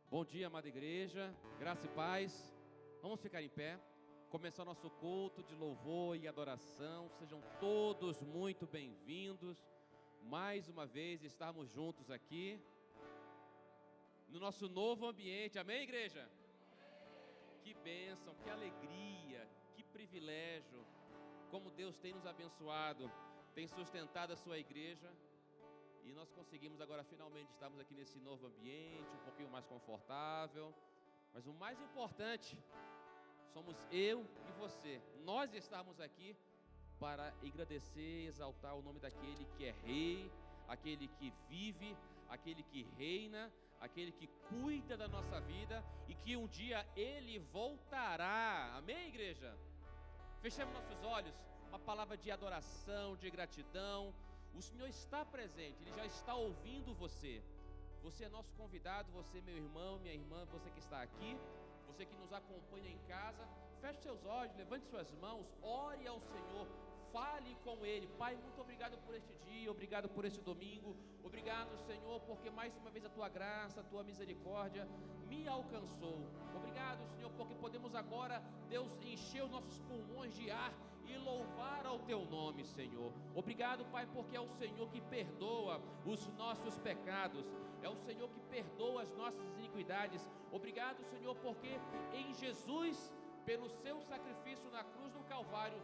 Bom dia, amada igreja, graça e paz. Vamos ficar em pé, começar nosso culto de louvor e adoração. Sejam todos muito bem-vindos. Mais uma vez estarmos juntos aqui, no nosso novo ambiente, amém, igreja? Que bênção, que alegria, que privilégio, como Deus tem nos abençoado, tem sustentado a sua igreja. E nós conseguimos agora finalmente estarmos aqui nesse novo ambiente, um pouquinho mais confortável. Mas o mais importante, somos eu e você. Nós estamos aqui para agradecer, exaltar o nome daquele que é rei, aquele que vive, aquele que reina, aquele que cuida da nossa vida e que um dia ele voltará. Amém, igreja? Fechemos nossos olhos, uma palavra de adoração, de gratidão. O Senhor está presente, Ele já está ouvindo você. Você é nosso convidado, você meu irmão, minha irmã, você que está aqui, você que nos acompanha em casa. Feche seus olhos, levante suas mãos, ore ao Senhor, fale com Ele. Pai, muito obrigado por este dia, obrigado por este domingo. Obrigado, Senhor, porque mais uma vez a Tua graça, a Tua misericórdia me alcançou. Obrigado, Senhor, porque podemos agora, Deus, encher os nossos pulmões de ar e louvar ao Teu nome, Senhor. Obrigado, Pai, porque é o Senhor que perdoa os nossos pecados, é o Senhor que perdoa as nossas iniquidades. Obrigado, Senhor, porque em Jesus, pelo Seu sacrifício na cruz do Calvário,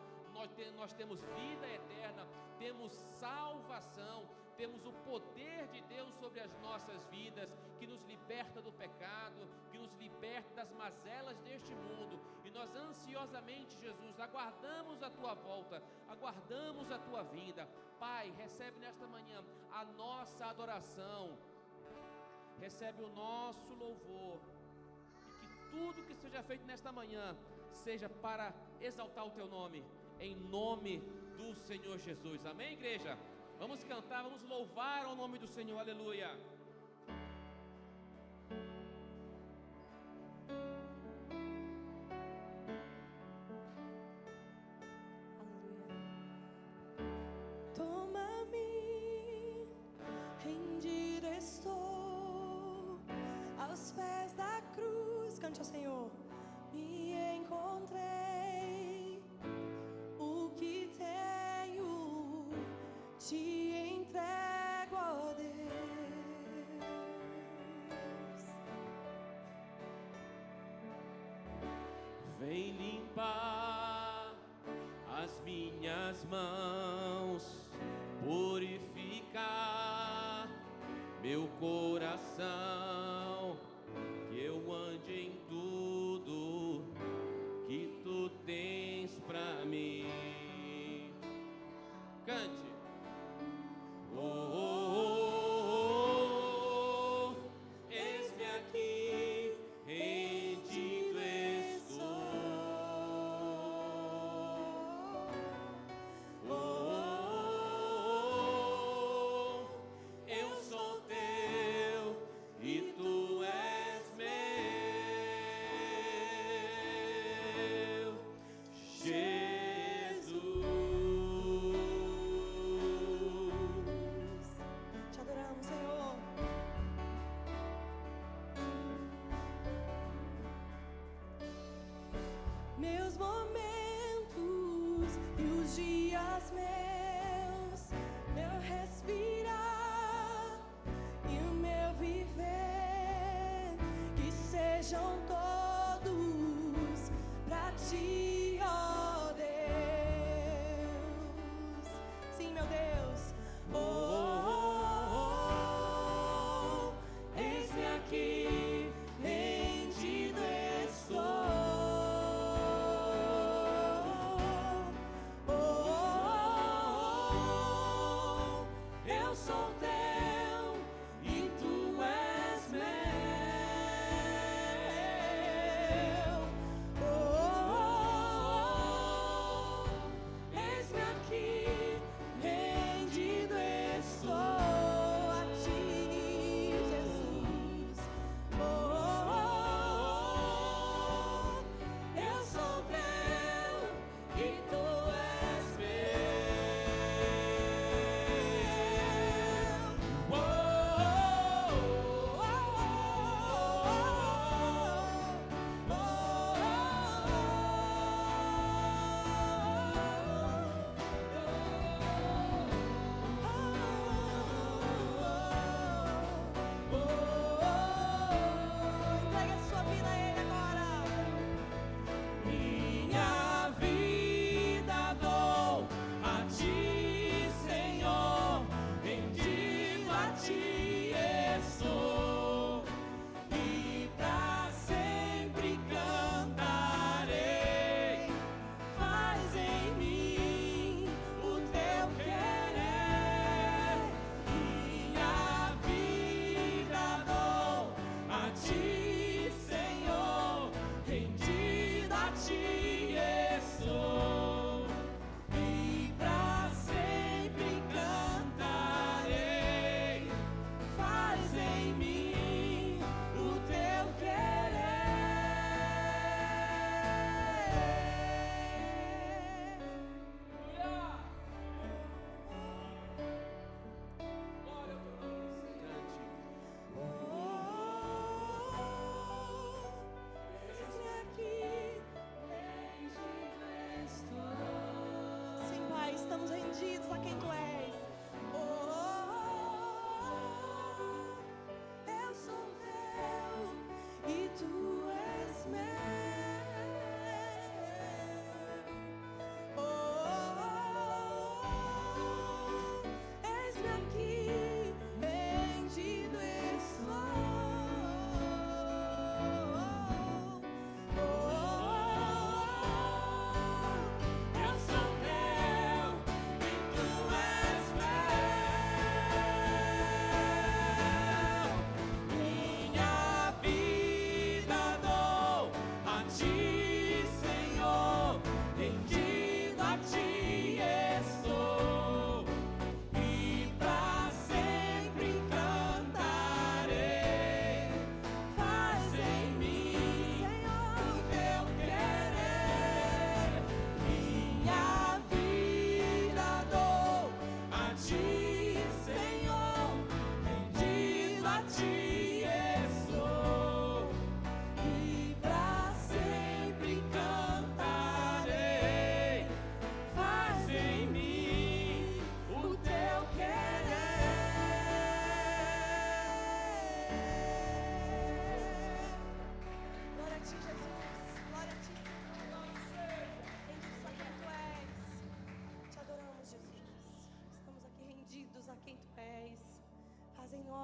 nós temos vida eterna, temos salvação, temos o poder de Deus sobre as nossas vidas, que nos liberta do pecado, que nos liberta das mazelas deste mundo. E nós ansiosamente, Jesus, aguardamos a Tua volta, aguardamos a Tua vinda. Pai, recebe nesta manhã a nossa adoração, recebe o nosso louvor, e que tudo que seja feito nesta manhã seja para exaltar o Teu nome, em nome do Senhor Jesus. Amém, igreja? Vamos cantar, vamos louvar ao nome do Senhor, aleluia. Aleluia. Toma-me, rendido estou aos pés da cruz. Cante ao Senhor. Me encontrei, o que tenho te entrego, ó Deus. Vem limpar as minhas mãos, purificar meu coração, que eu ande em tudo que Tu tens pra mim. Cante. Oh, oh, oh, oh, eis-me aqui, rendido estou. Oh, oh, oh, eu sou Teu e Tu és meu, Jesus. Te adoramos, Senhor. Meus momentos e os dias meus, meu respirar e o meu viver, que sejam todos pra Ti, ó Deus. Sim, meu Deus. Oh, oh, oh, eis-me aqui, rendido estou. Oh, oh, oh, eu sou Teu e Tu és meu,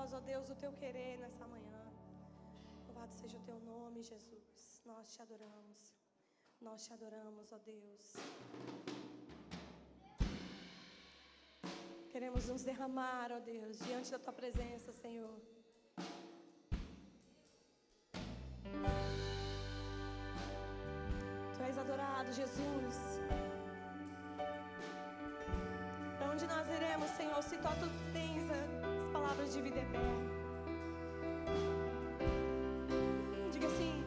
nós, ó Deus, o teu querer nessa manhã. Louvado seja o teu nome, Jesus. Nós te adoramos. Nós te adoramos, ó Deus. Queremos nos derramar, ó Deus, diante da tua presença, Senhor. Tu és adorado, Jesus. Para onde nós iremos, Senhor, se só tu tens as palavras de vida eterna? Diga assim: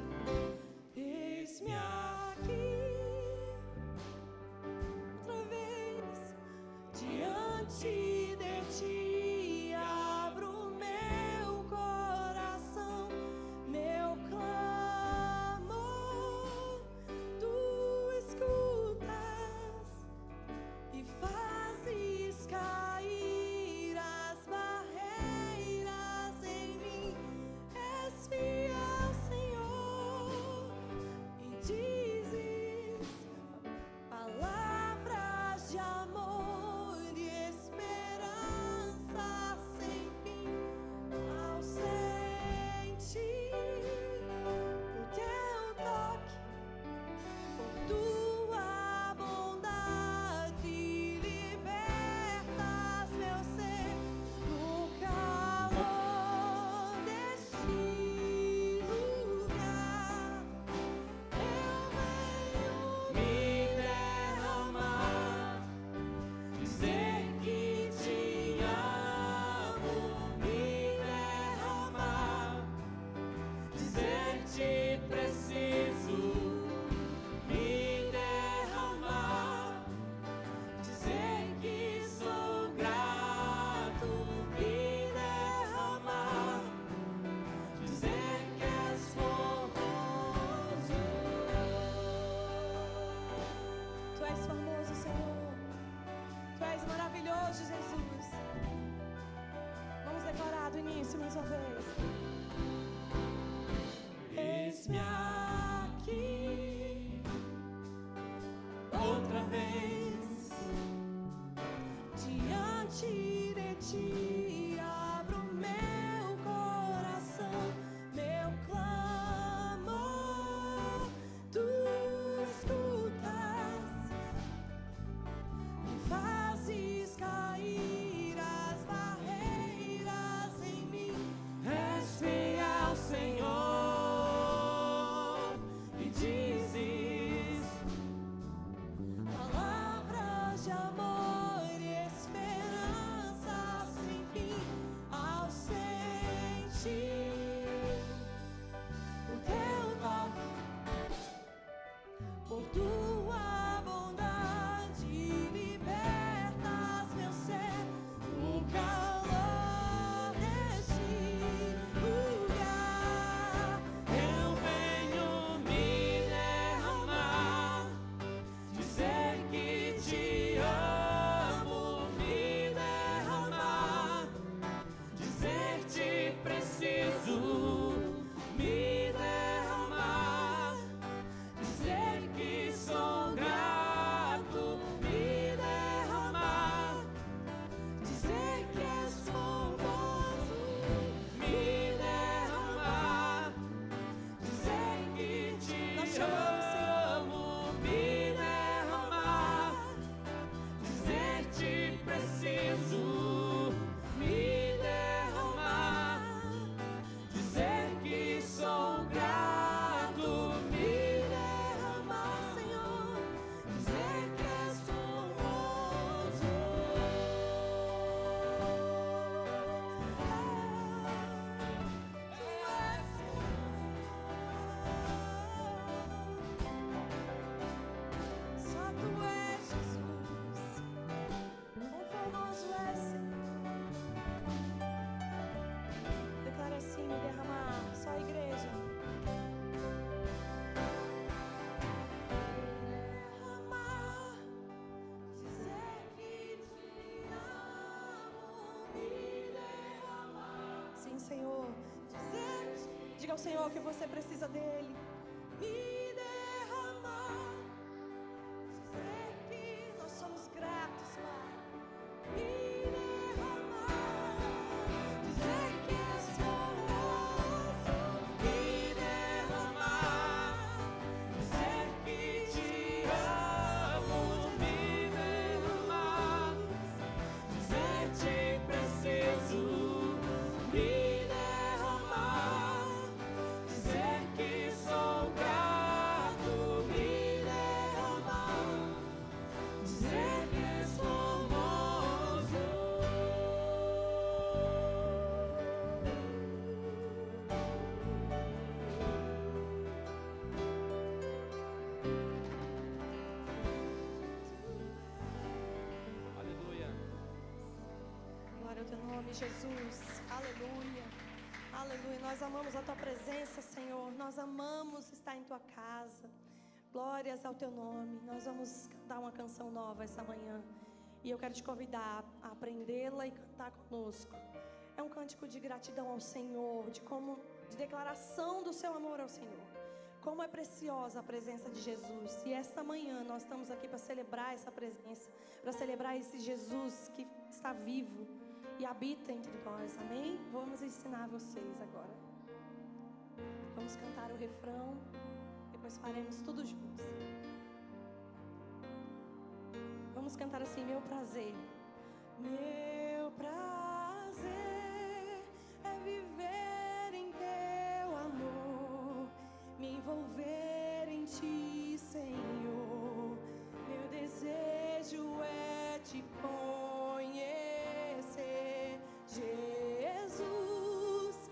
eis-me aqui, outra vez, diante de ti, abro meu coração, meu clamor, tu escutas e fazes cair as barreiras em mim. És fiel, Senhor, e dizes palavras de amor e esperança sem fim. Ausente o teu toque, por tua bondade libertas meu ser no calor deste lugar. Eu venho me derramar, dizer que te amo, me derramar, dizer te preciso, me derramar, dizer que sou grato, me derramar, dizer que és formoso. Tu és formoso, Senhor. Tu és maravilhoso, Jesus. Vamos declarar do início mais uma vez. Eis-me aqui, outra vez, diante de ti, abro meu coração, meu clamor, tu escutas e fazes cair as barreiras em mim. És fiel, Senhor, e dizes palavras de amor e esperança sem fim. Ausente o teu toque, por tua bondade libertas meu ser no calor deste lugar. Eu venho me derramar, dizer que te amo, me derramar, dizer te preciso, me derramar, dizer que sou grato, me derramar, dizer que és formoso, me derramar, dizer que te amo, me derramar, dizer te preciso, me derramar, dizer que sou grato, me derramar, Senhor, dizer que és formoso. Tu és só tu és, Jesus. Quão formoso és, Senhor. Declara assim, me derramar, só a igreja. Derramar, dizer que te amo, me derramar. Sim, Senhor, dizer, diga ao Senhor que você precisa dele. Me derramar, dizer que nós somos gratos, Pai. Me derramar, dizer que de Jesus. Aleluia. Aleluia. Nós amamos a tua presença, Senhor. Nós amamos estar em tua casa. Glórias ao teu nome. Nós vamos cantar uma canção nova essa manhã. E eu quero te convidar a aprendê-la e cantar conosco. É um cântico de gratidão ao Senhor, de declaração do seu amor ao Senhor. Como é preciosa a presença de Jesus. E esta manhã nós estamos aqui para celebrar essa presença, para celebrar esse Jesus que está vivo e habita entre nós. Amém? Vamos ensinar vocês agora. Vamos cantar o refrão, depois faremos tudo juntos. Vamos cantar assim: meu prazer. Meu prazer é viver em teu amor, me envolver em ti, Senhor. Meu desejo é te conhecer, Jesus.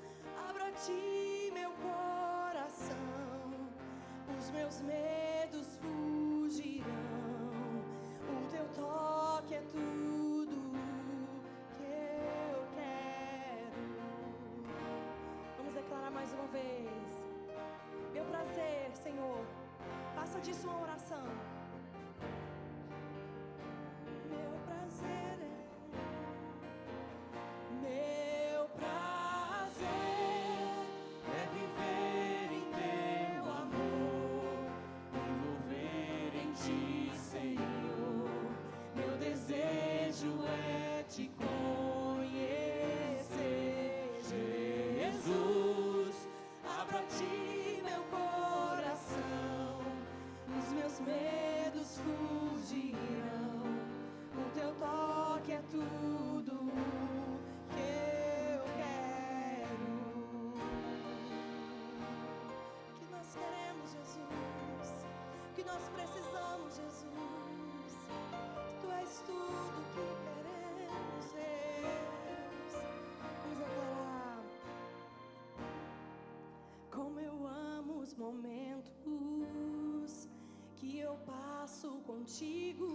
Abra a ti meu coração, os meus medos fugirão. O teu toque é tudo que eu quero. Vamos declarar mais uma vez. Meu prazer, Senhor, faça disso uma oração. Meu prazer é viver em teu amor, me envolver em ti, Senhor. Meu desejo é te conhecer, Jesus. Abra a ti meu coração, os meus medos fugirão. O teu toque é tudo que eu quero. Que nós queremos, Jesus. Que nós precisamos, Jesus. Tu és tudo que queremos, Deus. Vamos declarar. Como eu amo os momentos que eu passo contigo,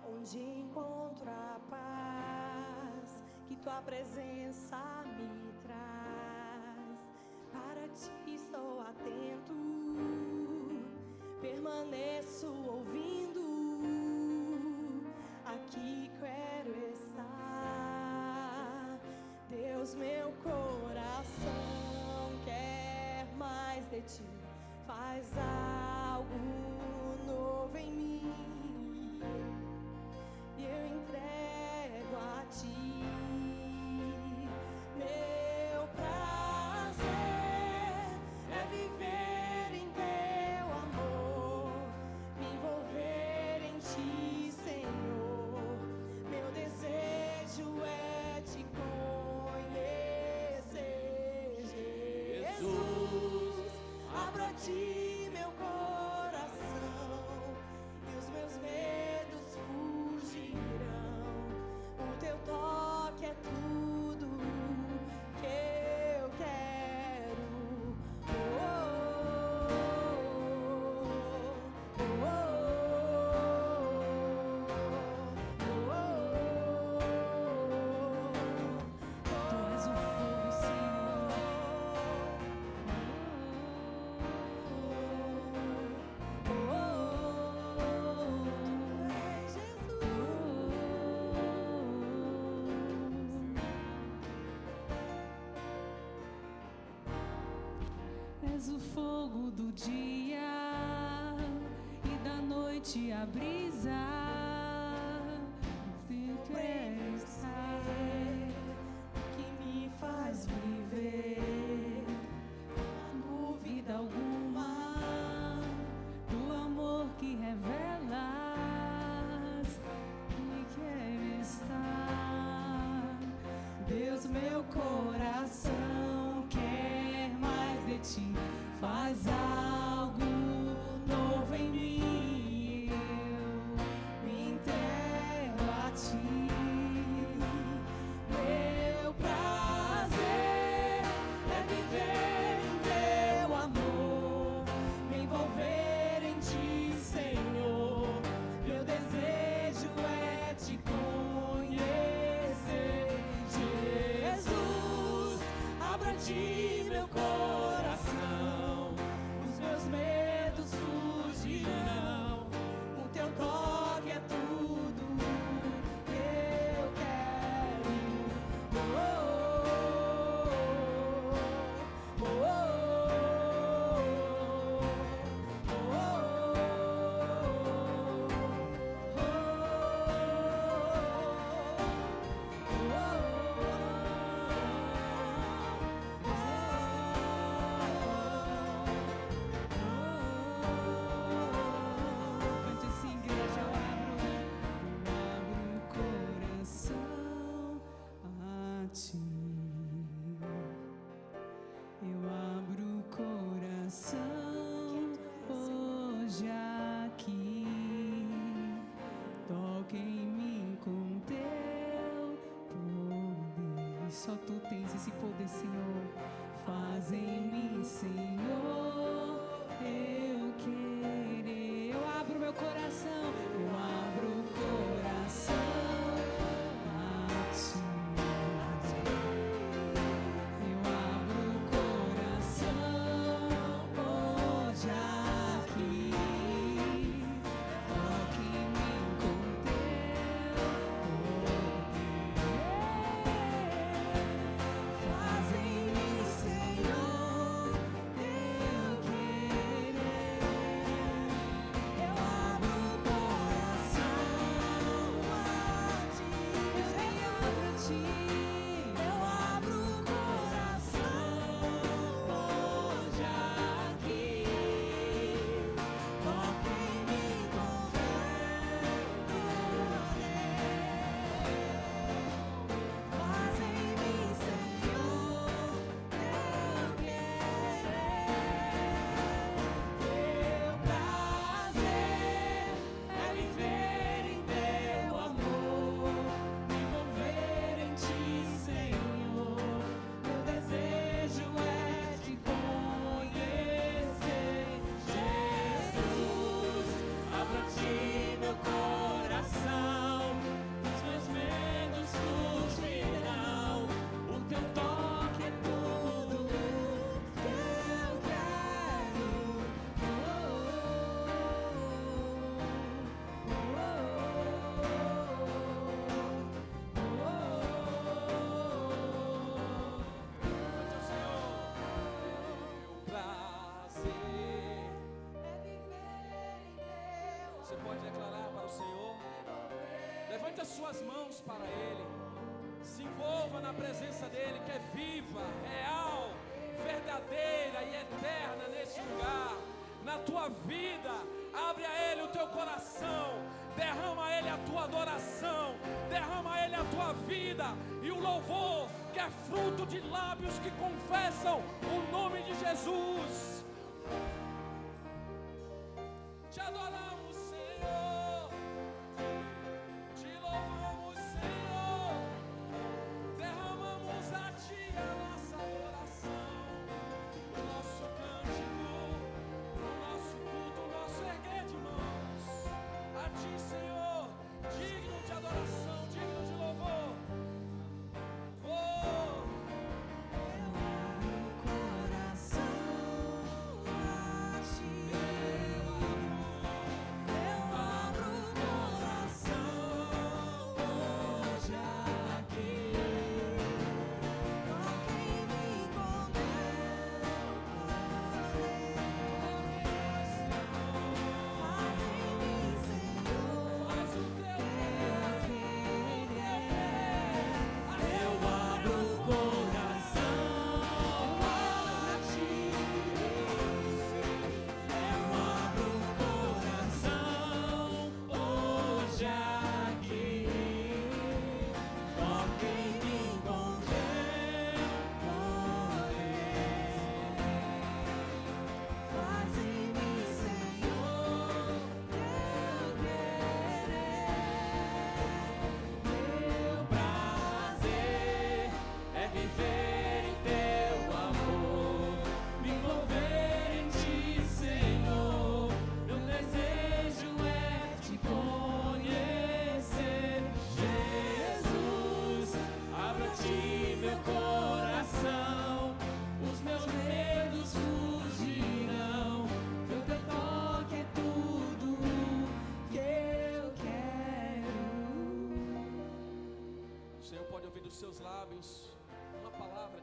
onde encontro a paz que tua presença me traz. Para ti estou atento, permaneço ouvindo, aqui quero estar. Deus, meu coração quer mais de ti, faz algo novo em mim, e eu entrego a ti. Meu prazer é viver em teu amor, me envolver em ti, Senhor. Meu desejo é te conhecer, Jesus. Abra a ti meu coração, e os meus medos fugirão. O teu toque é tudo que eu quero. Oh, oh, oh, Tu és o fogo, Senhor. És o fogo do dia e da noite a brisa. Eu quero estar, que me faz viver, não há dúvida alguma do amor que revelas. E quero estar, Deus, meu coração quer mais de ti, faz algo novo em mim, eu me ti, meu coração, os meus medos fugirão. O teu toque é tudo que eu quero. Cante assim, igreja, eu abro o coração a ti. Eu abro o coração hoje aqui. Toca em mim com teu poder. Só tu tens esse poder, Senhor. Faz em mim, Senhor, teu querer. Eu abro meu coração, eu abro o coração a ti. Eu abro o coração hoje aqui. Toque em mim com teu poder. Faz em mim, Senhor, teu querer. Eu abro o coração a ti. Eu nem abro a ti. Eu abro o coração hoje aqui. Toque em mim com teu poder. Faz em mim, Senhor, teu querer. Teu prazer é viver em teu amor, me envolver em ti, Senhor. Meu desejo é te conhecer, Jesus. Abra a ti meu coração, os meus medos fugirão. O teu toque é tudo que eu quero. Prazer. Você pode declarar para o Senhor. Levante as suas mãos para Ele. Se envolva na presença dEle, que é viva, real, verdadeira e eterna neste lugar. Na tua vida, abre a Ele o teu coração. Derrama a Ele a tua adoração. Derrama a Ele a tua vida. E o louvor, que é fruto de lábios que confessam o nome de Jesus. Te adoramos, Senhor. Te louvamos, Senhor. Derramamos a Ti a nossa adoração. O nosso cântico, o nosso culto, o nosso erguer de mãos. A Ti, Senhor, digno de adoração, digno de louvor. Oh! Eu abro o coração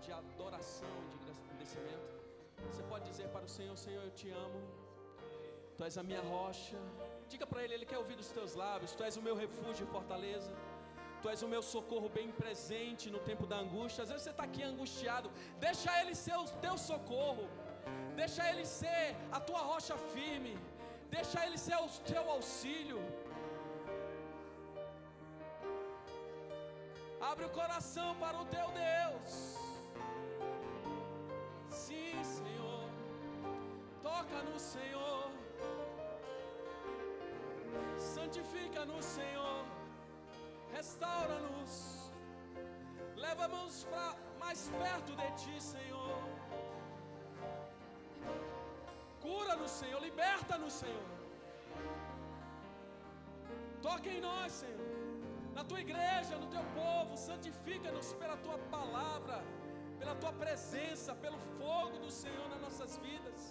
de adoração, de agradecimento. Você pode dizer para o Senhor: Senhor, eu te amo, Tu és a minha rocha. Diga para Ele quer ouvir dos teus lábios: Tu és o meu refúgio e fortaleza, Tu és o meu socorro bem presente no tempo da angústia. Às vezes você está aqui angustiado, deixa Ele ser o teu socorro, deixa Ele ser a tua rocha firme, deixa Ele ser o teu auxílio. Abre o coração para o teu Deus. Sim, Senhor, toca no Senhor, santifica-nos, Senhor, restaura-nos, leva-nos para mais perto de Ti, Senhor. Cura-nos, Senhor, liberta-nos, Senhor. Toca em nós, Senhor, na Tua igreja, no Teu povo. Santifica-nos pela Tua palavra, pela Tua presença, pelo fogo do Senhor nas nossas vidas.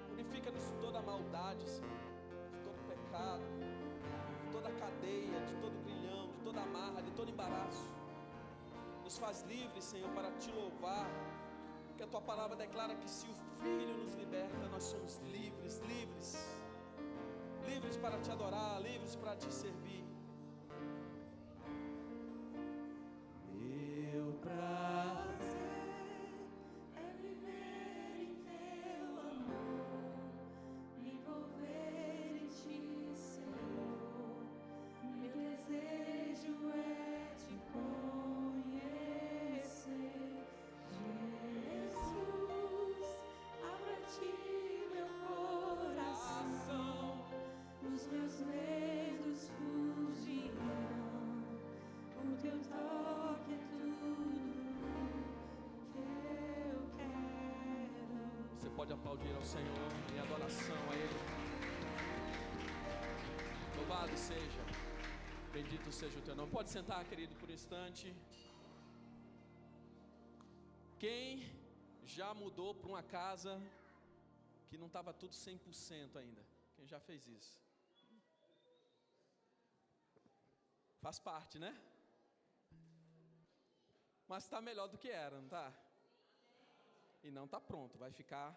Purifica-nos de toda maldade, Senhor, de todo pecado, de toda cadeia, de todo grilhão, de toda amarra, de todo embaraço. Nos faz livres, Senhor, para Te louvar, porque a Tua palavra declara que se o Filho nos liberta, nós somos livres, livres, livres para Te adorar, livres para Te servir. Meu prazer é viver em Teu amor, me envolver em Ti, Senhor. Meu desejo é Te conhecer, Jesus. Abra a Ti meu coração, os meus medos fugirão. O Teu toque é tudo que eu quero. Você pode aplaudir ao Senhor em adoração a Ele. Louvado seja, bendito seja o Teu nome. Pode sentar, querido, por um instante. Quem já mudou para uma casa que não estava tudo 100% ainda? Quem já fez isso? Faz parte, né? Mas está melhor do que era, não está? E não está pronto, vai ficar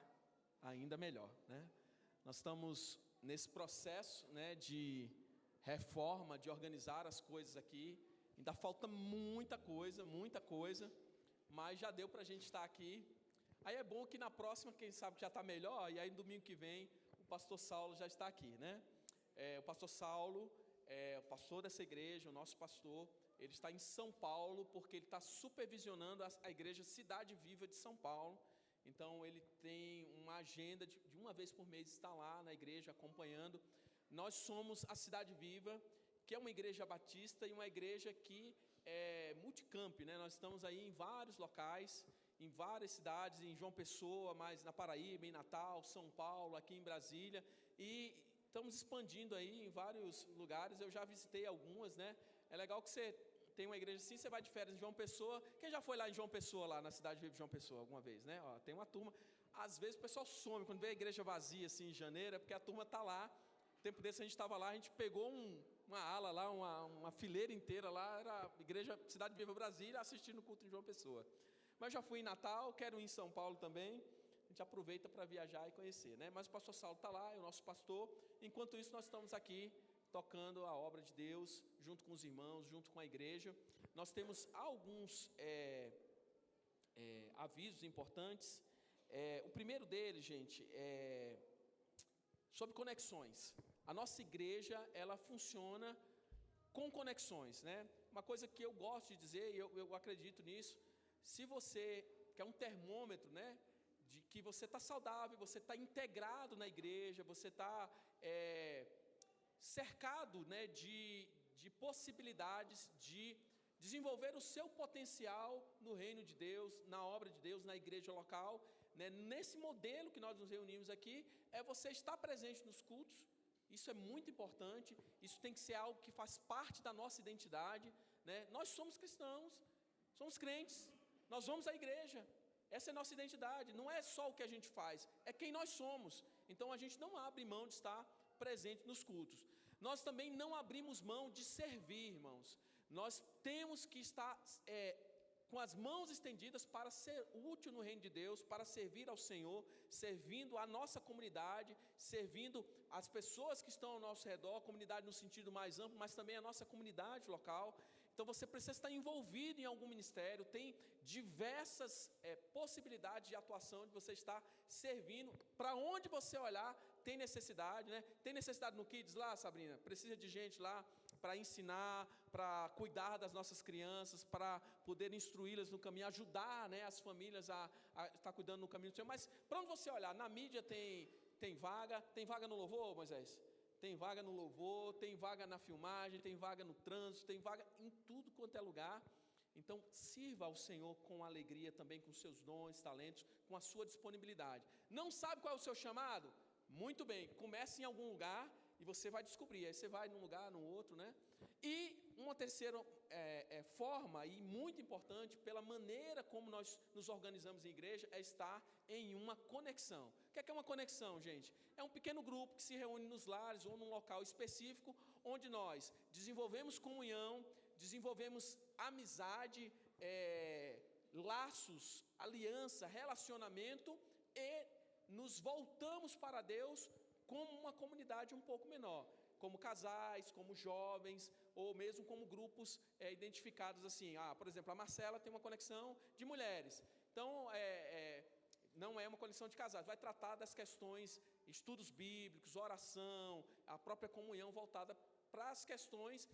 ainda melhor, né? Nós estamos nesse processo, né, de reforma, de organizar as coisas aqui. Ainda falta muita coisa, mas já deu para a gente estar aqui. Aí é bom que na próxima, quem sabe já está melhor, e aí no domingo que vem o pastor Saulo já está aqui, né? O pastor Saulo é o pastor dessa igreja, o nosso pastor. Ele está em São Paulo, porque ele está supervisionando a igreja Cidade Viva de São Paulo. Então ele tem uma agenda de uma vez por mês estar lá na igreja acompanhando. Nós somos a Cidade Viva, que é uma igreja batista e uma igreja que é multicamp, né? Nós estamos aí em vários locais, em várias cidades, em João Pessoa, mais na Paraíba, em Natal, São Paulo, aqui em Brasília, e estamos expandindo aí em vários lugares. Eu já visitei algumas, né? É legal que você tem uma igreja assim, você vai de férias em João Pessoa. Quem já foi lá em João Pessoa, lá na Cidade Viva de João Pessoa, alguma vez, né? Ó, tem uma turma. Às vezes o pessoal some, quando vê a igreja vazia assim em janeiro, é porque a turma está lá. Tempo desse a gente estava lá, a gente pegou uma ala lá, uma fileira inteira lá, era a igreja Cidade Viva Brasília, assistindo o culto em João Pessoa. Mas já fui em Natal, quero ir em São Paulo também. A gente aproveita para viajar e conhecer, né? Mas o pastor Saulo está lá, é o nosso pastor. Enquanto isso, nós estamos aqui tocando a obra de Deus, junto com os irmãos, junto com a igreja. Nós temos alguns avisos importantes. O primeiro deles, gente, é sobre conexões. A nossa igreja, ela funciona com conexões, né? Uma coisa que eu gosto de dizer, e eu acredito nisso, se você quer um termômetro, né, de que você está saudável, você está integrado na igreja, você está cercado, né, de possibilidades de desenvolver o seu potencial no reino de Deus, na obra de Deus, na igreja local, né? Nesse modelo que nós nos reunimos aqui, é você estar presente nos cultos. Isso é muito importante, isso tem que ser algo que faz parte da nossa identidade, né? Nós somos cristãos, somos crentes, nós vamos à igreja, essa é a nossa identidade, não é só o que a gente faz, é quem nós somos. Então a gente não abre mão de estar presente nos cultos. Nós também não abrimos mão de servir, irmãos. nós temos que estar com as mãos estendidas para ser útil no reino de Deus, para servir ao Senhor, servindo a nossa comunidade, servindo as pessoas que estão ao nosso redor, comunidade no sentido mais amplo, mas também a nossa comunidade local. Então você precisa estar envolvido em algum ministério, tem diversas possibilidades de atuação, de você estar servindo. Para onde você olhar, tem necessidade, né? Tem necessidade no Kids lá, Sabrina? Precisa de gente lá para ensinar, para cuidar das nossas crianças, para poder instruí-las no caminho, ajudar, né, as famílias a estar cuidando no caminho do Senhor. Mas para onde você olhar, na mídia tem vaga no louvor, Moisés? Tem vaga no louvor, tem vaga na filmagem, tem vaga no trânsito, tem vaga em tudo quanto é lugar. Então, sirva ao Senhor com alegria também, com seus dons, talentos, com a sua disponibilidade. Não sabe qual é o seu chamado? Muito bem, comece em algum lugar e você vai descobrir. Aí você vai num lugar, no outro, né? E uma terceira forma, e muito importante, pela maneira como nós nos organizamos em igreja, é estar em uma conexão. O que é uma conexão, gente? É um pequeno grupo que se reúne nos lares ou num local específico, onde nós desenvolvemos comunhão, desenvolvemos amizade, laços, aliança, relacionamento, e nos voltamos para Deus como uma comunidade um pouco menor, como casais, como jovens, ou mesmo como grupos identificados assim. Por exemplo, a Marcela tem uma conexão de mulheres, então não é uma conexão de casais, vai tratar das questões, estudos bíblicos, oração, a própria comunhão voltada para as questões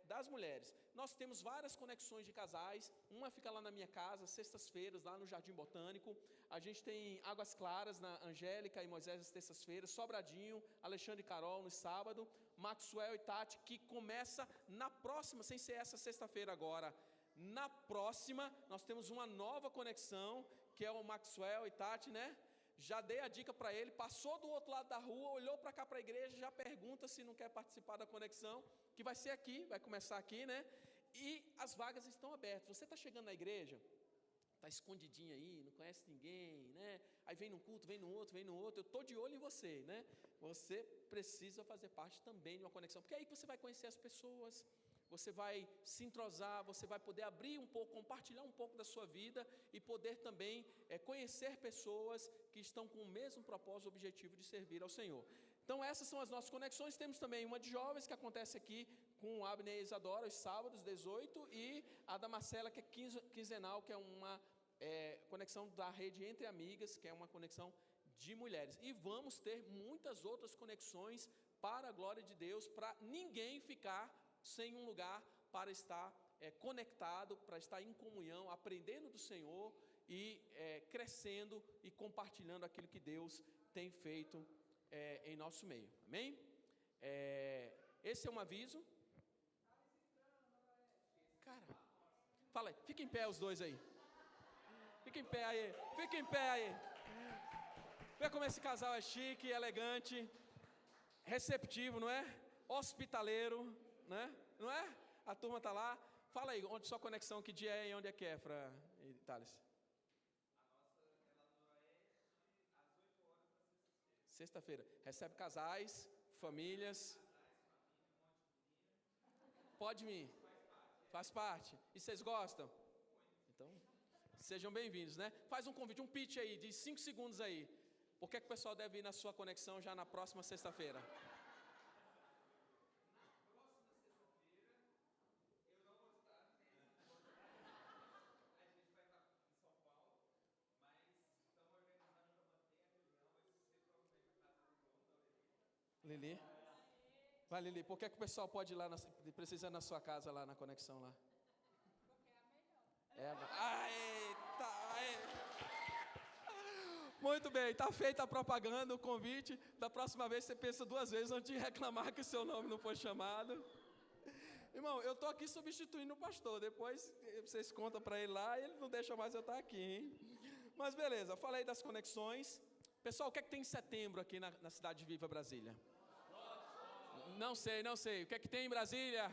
das mulheres. Nós temos várias conexões de casais, uma fica lá na minha casa, sextas-feiras, lá no Jardim Botânico. A gente tem Águas Claras, na Angélica e Moisés, às terças-feiras, Sobradinho, Alexandre e Carol, no sábado, Maxwell e Tati, que começa na próxima, sem ser essa sexta-feira agora, na próxima, nós temos uma nova conexão, que é o Maxwell e Tati, né? Já dei a dica para ele, passou do outro lado da rua, olhou para cá para a igreja, já pergunta se não quer participar da conexão, que vai ser aqui, vai começar aqui, né? E as vagas estão abertas. Você está chegando na igreja, está escondidinho aí, não conhece ninguém, né? Aí vem num culto, vem no outro, eu estou de olho em você, né? Você precisa fazer parte também de uma conexão, porque é aí que você vai conhecer as pessoas, você vai se entrosar, você vai poder abrir um pouco, compartilhar um pouco da sua vida e poder também conhecer pessoas que estão com o mesmo propósito, objetivo de servir ao Senhor. Então essas são as nossas conexões. Temos também uma de jovens que acontece aqui com o Abner e Isadora, aos sábados, 18, e a da Marcela, que é quinzenal, que é uma conexão da rede Entre Amigas, que é uma conexão de mulheres. E vamos ter muitas outras conexões para a glória de Deus, para ninguém ficar sem um lugar para estar conectado, para estar em comunhão, aprendendo do Senhor e crescendo e compartilhando aquilo que Deus tem feito em nosso meio. Amém? Esse é um aviso. Cara, fala aí, fica em pé os dois aí. Fica em pé aí, fica em pé aí. Vê como esse casal é chique, elegante, receptivo, não é? Hospitaleiro, né? Não é? A turma está lá. Fala aí, onde sua conexão, que dia é e onde é que é, Thales? A nossa é lá no Oeste, às 8 horas na sexta-feira. Sexta-feira. Recebe casais, famílias. Pode vir. Faz parte. E vocês gostam? Então, sejam bem-vindos, né? Faz um convite, um pitch aí, de 5 segundos aí. Por que o pessoal deve ir na sua conexão já na próxima sexta-feira? Lili? Vai, Lili, por que o pessoal pode ir lá, precisa ir na sua casa lá, na conexão lá? Porque é a melhor. Muito bem, está feita a propaganda, o convite. Da próxima vez você pensa 2 vezes antes de reclamar que o seu nome não foi chamado. Irmão, eu estou aqui substituindo o pastor, depois vocês contam para ele lá e ele não deixa mais eu estar aqui, hein? Mas beleza, falei das conexões. Pessoal, o que é que tem em setembro aqui na cidade de Viva Brasília? Não sei. O que é que tem em Brasília?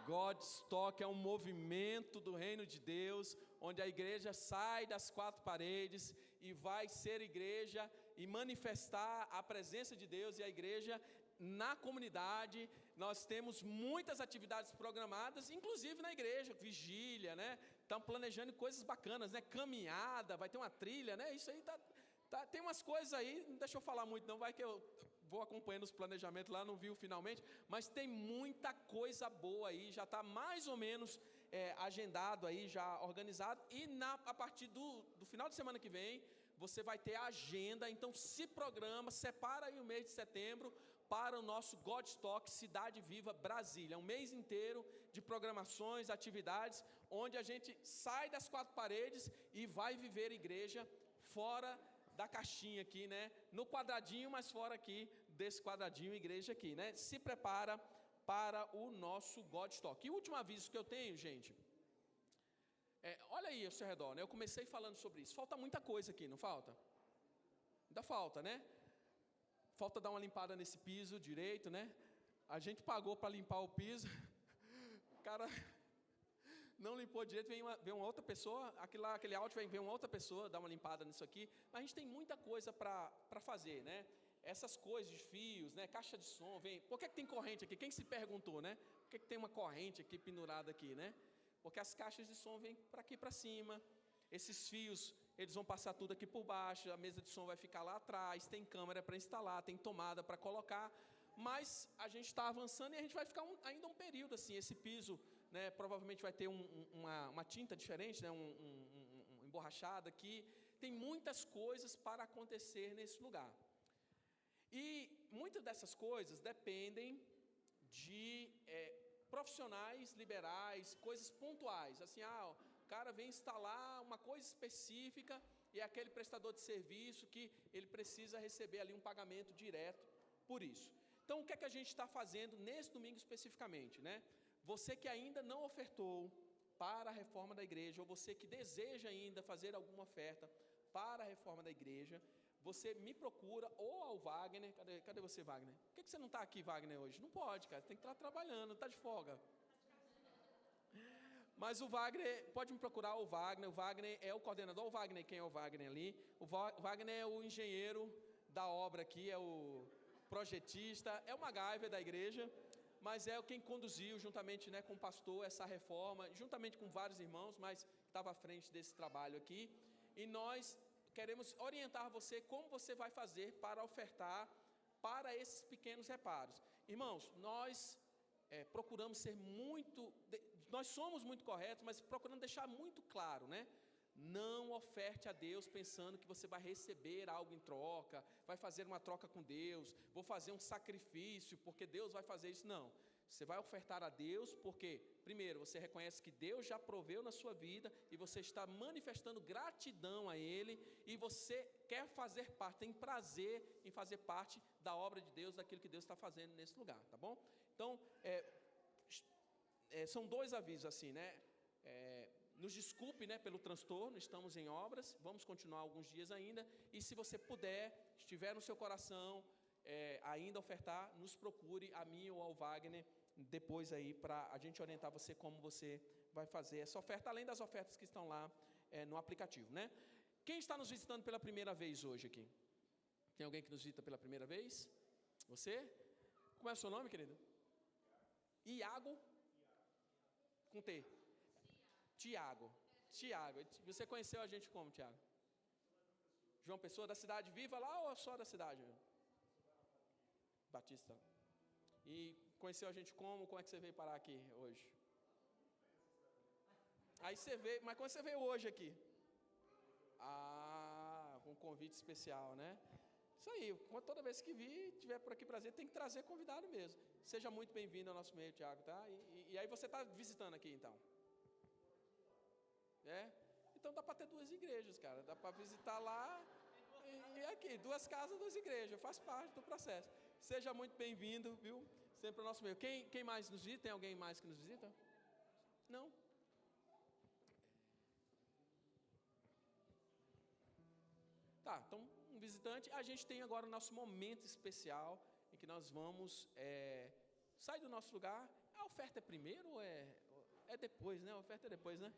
Godstock é um movimento do reino de Deus, onde a igreja sai das 4 paredes e vai ser igreja e manifestar a presença de Deus, e a igreja na comunidade, nós temos muitas atividades programadas, inclusive na igreja, vigília, né? Estamos planejando coisas bacanas, né? Caminhada, vai ter uma trilha, né? Isso aí tem umas coisas aí, não deixa eu falar muito não, vai que eu vou acompanhando os planejamentos lá, não vi finalmente, mas tem muita coisa boa aí, já está mais ou menos agendado aí, já organizado, e a partir do final de semana que vem, você vai ter a agenda, então se programa, separa aí o mês de setembro para o nosso Godstock Cidade Viva Brasília. É um mês inteiro de programações, atividades, onde a gente sai das quatro paredes e vai viver igreja fora da caixinha aqui, né? No quadradinho, mas fora aqui desse quadradinho, igreja aqui, né? Se prepara para o nosso Godstock. E o último aviso que eu tenho, gente, olha aí ao seu redor, né? Eu comecei falando sobre isso. Falta muita coisa aqui, não falta? Ainda falta, né? Falta dar uma limpada nesse piso direito, né? A gente pagou para limpar o piso, o cara não limpou direito, vem uma outra pessoa, aquele áudio vem uma outra pessoa dar uma limpada nisso aqui, mas a gente tem muita coisa para fazer, né? Essas coisas de fios, né? Caixa de som, por que tem corrente aqui? Quem se perguntou, né? Por que tem uma corrente aqui pendurada aqui, né? Porque as caixas de som vêm para aqui para cima, esses fios, eles vão passar tudo aqui por baixo, a mesa de som vai ficar lá atrás, tem câmera para instalar, tem tomada para colocar, mas a gente está avançando e a gente vai ficar ainda um período assim, esse piso, né, provavelmente vai ter uma tinta diferente, né, emborrachada aqui, tem muitas coisas para acontecer nesse lugar. E muitas dessas coisas dependem de profissionais liberais, coisas pontuais, assim, o cara vem instalar uma coisa específica e é aquele prestador de serviço que ele precisa receber ali um pagamento direto por isso. Então, o que é que a gente está fazendo nesse domingo especificamente, né? Você que ainda não ofertou para a reforma da igreja, ou você que deseja ainda fazer alguma oferta para a reforma da igreja, você me procura ou ao Wagner. Cadê você, Wagner? Por que você não está aqui, Wagner, hoje? Não pode, cara, tem que estar trabalhando, está de folga. Mas o Wagner, pode me procurar o Wagner é o coordenador. O Wagner, quem é o Wagner ali? O Wagner é o engenheiro da obra aqui, é o projetista, é o MacGyver da igreja, mas é quem conduziu juntamente, né, com o pastor essa reforma, juntamente com vários irmãos, mas estava à frente desse trabalho aqui, e nós queremos orientar você como você vai fazer para ofertar para esses pequenos reparos. Irmãos, nós procuramos ser nós somos muito corretos, mas procurando deixar muito claro, né? Não oferte a Deus pensando que você vai receber algo em troca, vai fazer uma troca com Deus, vou fazer um sacrifício porque Deus vai fazer isso. Não, você vai ofertar a Deus porque, primeiro, você reconhece que Deus já proveu na sua vida e você está manifestando gratidão a Ele e você quer fazer parte, tem prazer em fazer parte da obra de Deus, daquilo que Deus está fazendo nesse lugar, tá bom? Então, são dois avisos assim, né? Nos desculpe, né, pelo transtorno, estamos em obras, vamos continuar alguns dias ainda, e se você puder, estiver no seu coração, ainda ofertar, nos procure, a mim ou ao Wagner, depois aí, para a gente orientar você como você vai fazer essa oferta, além das ofertas que estão lá no aplicativo, né? Quem está nos visitando pela primeira vez hoje aqui? Tem alguém que nos visita pela primeira vez? Você? Como é o seu nome, querido? Iago? Com T. Tiago. Você conheceu a gente como, Tiago? João Pessoa, da Cidade Viva lá ou só da cidade? Batista. E conheceu a gente como? Como é que você veio parar aqui hoje? Aí você veio, mas quando você veio hoje aqui? Um convite especial, né? Isso aí, toda vez que vir, tiver por aqui prazer, tem que trazer convidado mesmo. Seja muito bem-vindo ao nosso meio, Tiago, tá? E aí você está visitando aqui, então? Então dá para ter duas igrejas, cara. Dá para visitar lá e aqui. 2 casas, 2 igrejas. Faz parte do processo. Seja muito bem-vindo, viu? Sempre ao nosso meio. Quem mais nos visita? Tem alguém mais que nos visita? Não? Tá, então um visitante. A gente tem agora o nosso momento especial em que nós vamos sair do nosso lugar. A oferta é primeiro ou é depois, né? A oferta é depois, né?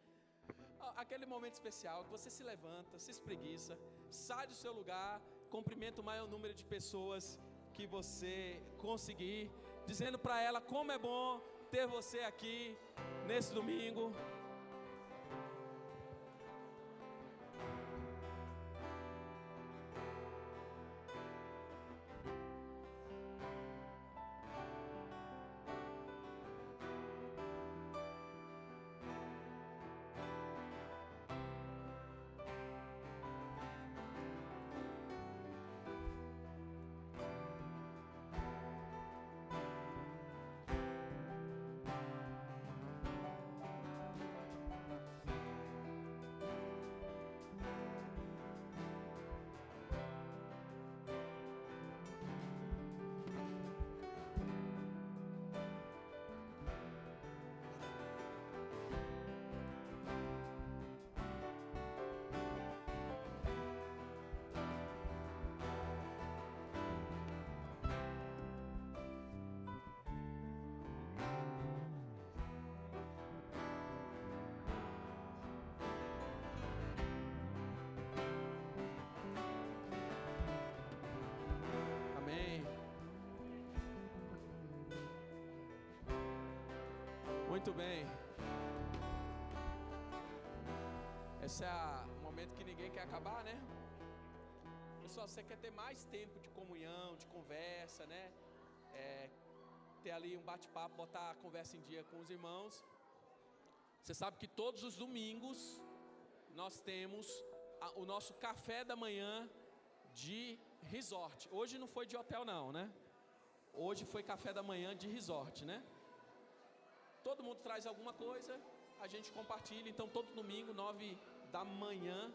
Aquele momento especial que você se levanta, se espreguiça, sai do seu lugar, cumprimenta o maior número de pessoas que você conseguir, dizendo para ela como é bom ter você aqui nesse domingo. Muito bem. Esse é o momento que ninguém quer acabar, né? Pessoal, você quer ter mais tempo de comunhão, de conversa, né? Ter ali um bate-papo, botar a conversa em dia com os irmãos. Você sabe que todos os domingos nós temos o nosso café da manhã de resort. Hoje não foi de hotel não, né? Hoje foi café da manhã de resort, né? Todo mundo traz alguma coisa, a gente compartilha. Então todo domingo, 9 da manhã,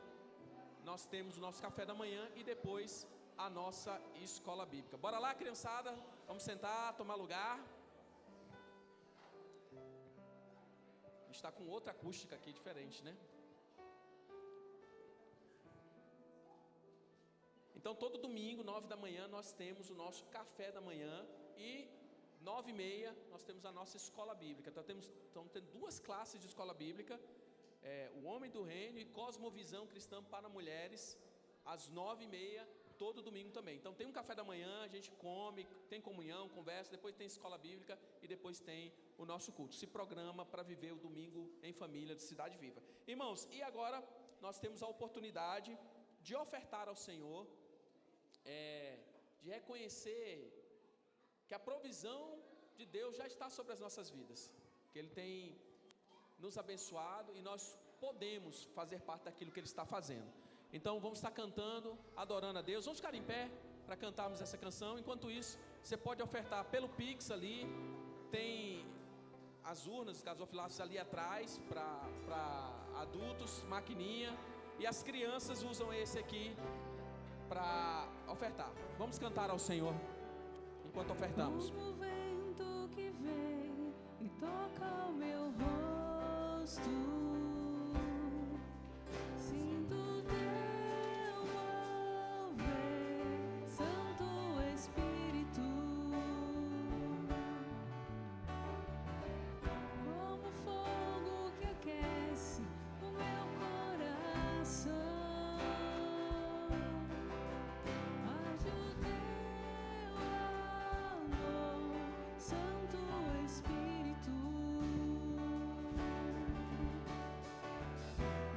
nós temos o nosso café da manhã e depois a nossa escola bíblica. Bora lá, criançada, vamos sentar, tomar lugar. A gente está com outra acústica aqui diferente, né? Então todo domingo, 9 da manhã, nós temos o nosso café da manhã e 9h30 nós temos a nossa escola bíblica. Então estamos tendo duas classes de escola bíblica, o Homem do Reino e Cosmovisão Cristã para Mulheres, às 9h30, todo domingo também. Então tem um café da manhã, a gente come, tem comunhão, conversa, depois tem escola bíblica e depois tem o nosso culto. Se programa para viver o domingo em família de Cidade Viva. Irmãos, e agora nós temos a oportunidade de ofertar ao Senhor, de reconhecer que a provisão de Deus já está sobre as nossas vidas, que Ele tem nos abençoado e nós podemos fazer parte daquilo que Ele está fazendo. Então vamos estar cantando, adorando a Deus. Vamos ficar em pé para cantarmos essa canção. Enquanto isso, você pode ofertar pelo Pix ali, tem as urnas, os gasofilácios ali atrás para adultos, maquininha, e as crianças usam esse aqui para ofertar. Vamos cantar ao Senhor enquanto ofertamos. Como o vento que vem e toca o meu rosto, sinto teu mover, Santo Espírito, como fogo que aquece o meu coração. Santo Espírito,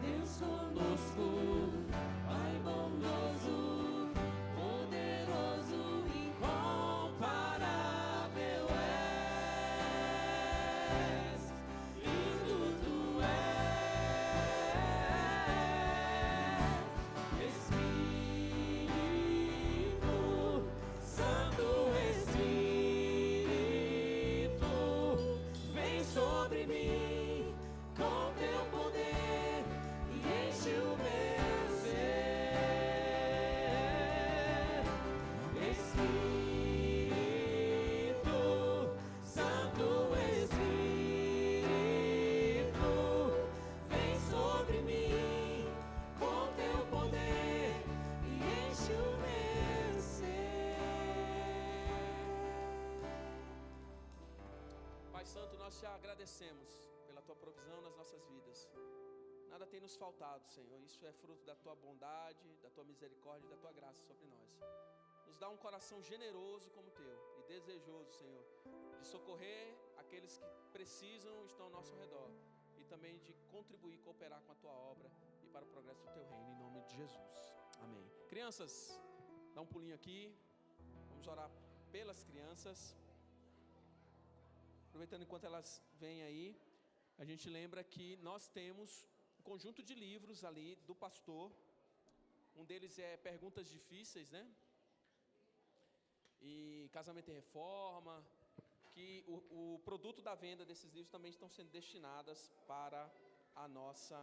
Deus conosco, Pai bondoso, poderoso, incomparável és, lindo tu és, Espírito Santo, Espírito, vem sobre mim com teu poder e enche o meu ser. Espírito Santo, Espírito, vem sobre mim com teu poder e enche o meu ser. Pai Santo, nós te agradecemos pela tua provisão nas nossas vidas. Nada tem nos faltado, Senhor. Isso é fruto da tua bondade, da tua misericórdia e da tua graça sobre nós. nos dá um coração generoso como o Teu e desejoso, Senhor, de socorrer aqueles que precisam, estão ao nosso redor, e também de contribuir, cooperar com a Tua obra e para o progresso do Teu reino, em nome de Jesus. Amém. Crianças, dá um pulinho aqui, vamos orar pelas crianças. Aproveitando enquanto elas vêm aí, a gente lembra que nós temos um conjunto de livros ali do pastor. Um deles é Perguntas Difíceis, né? E Casamento e Reforma, que o produto da venda desses livros também estão sendo destinadas para a nossa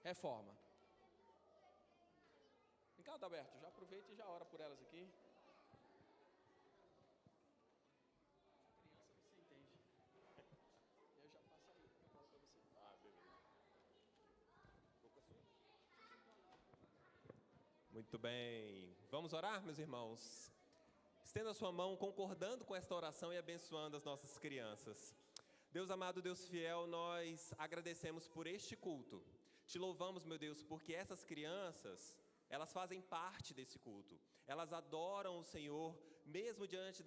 reforma. Vem cá, Adalberto, já aproveita e já ora por elas aqui. Muito bem, vamos orar, meus irmãos? Estenda a sua mão concordando com esta oração e abençoando as nossas crianças. Deus amado, Deus fiel, nós agradecemos por este culto. Te louvamos, meu Deus, porque essas crianças, elas fazem parte desse culto. Elas adoram o Senhor, mesmo diante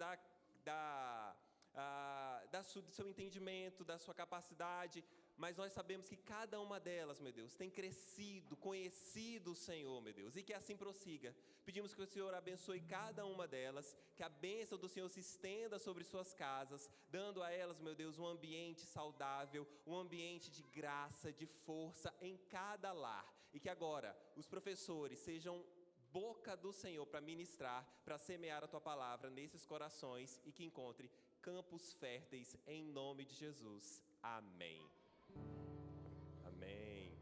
do seu entendimento, da sua capacidade, mas nós sabemos que cada uma delas, meu Deus, tem crescido, conhecido o Senhor, meu Deus, e que assim prossiga. Pedimos que o Senhor abençoe cada uma delas, que a bênção do Senhor se estenda sobre suas casas, dando a elas, meu Deus, um ambiente saudável, um ambiente de graça, de força em cada lar, e que agora os professores sejam boca do Senhor para ministrar, para semear a Tua palavra nesses corações e que encontre campos férteis em nome de Jesus. Amém. Amém.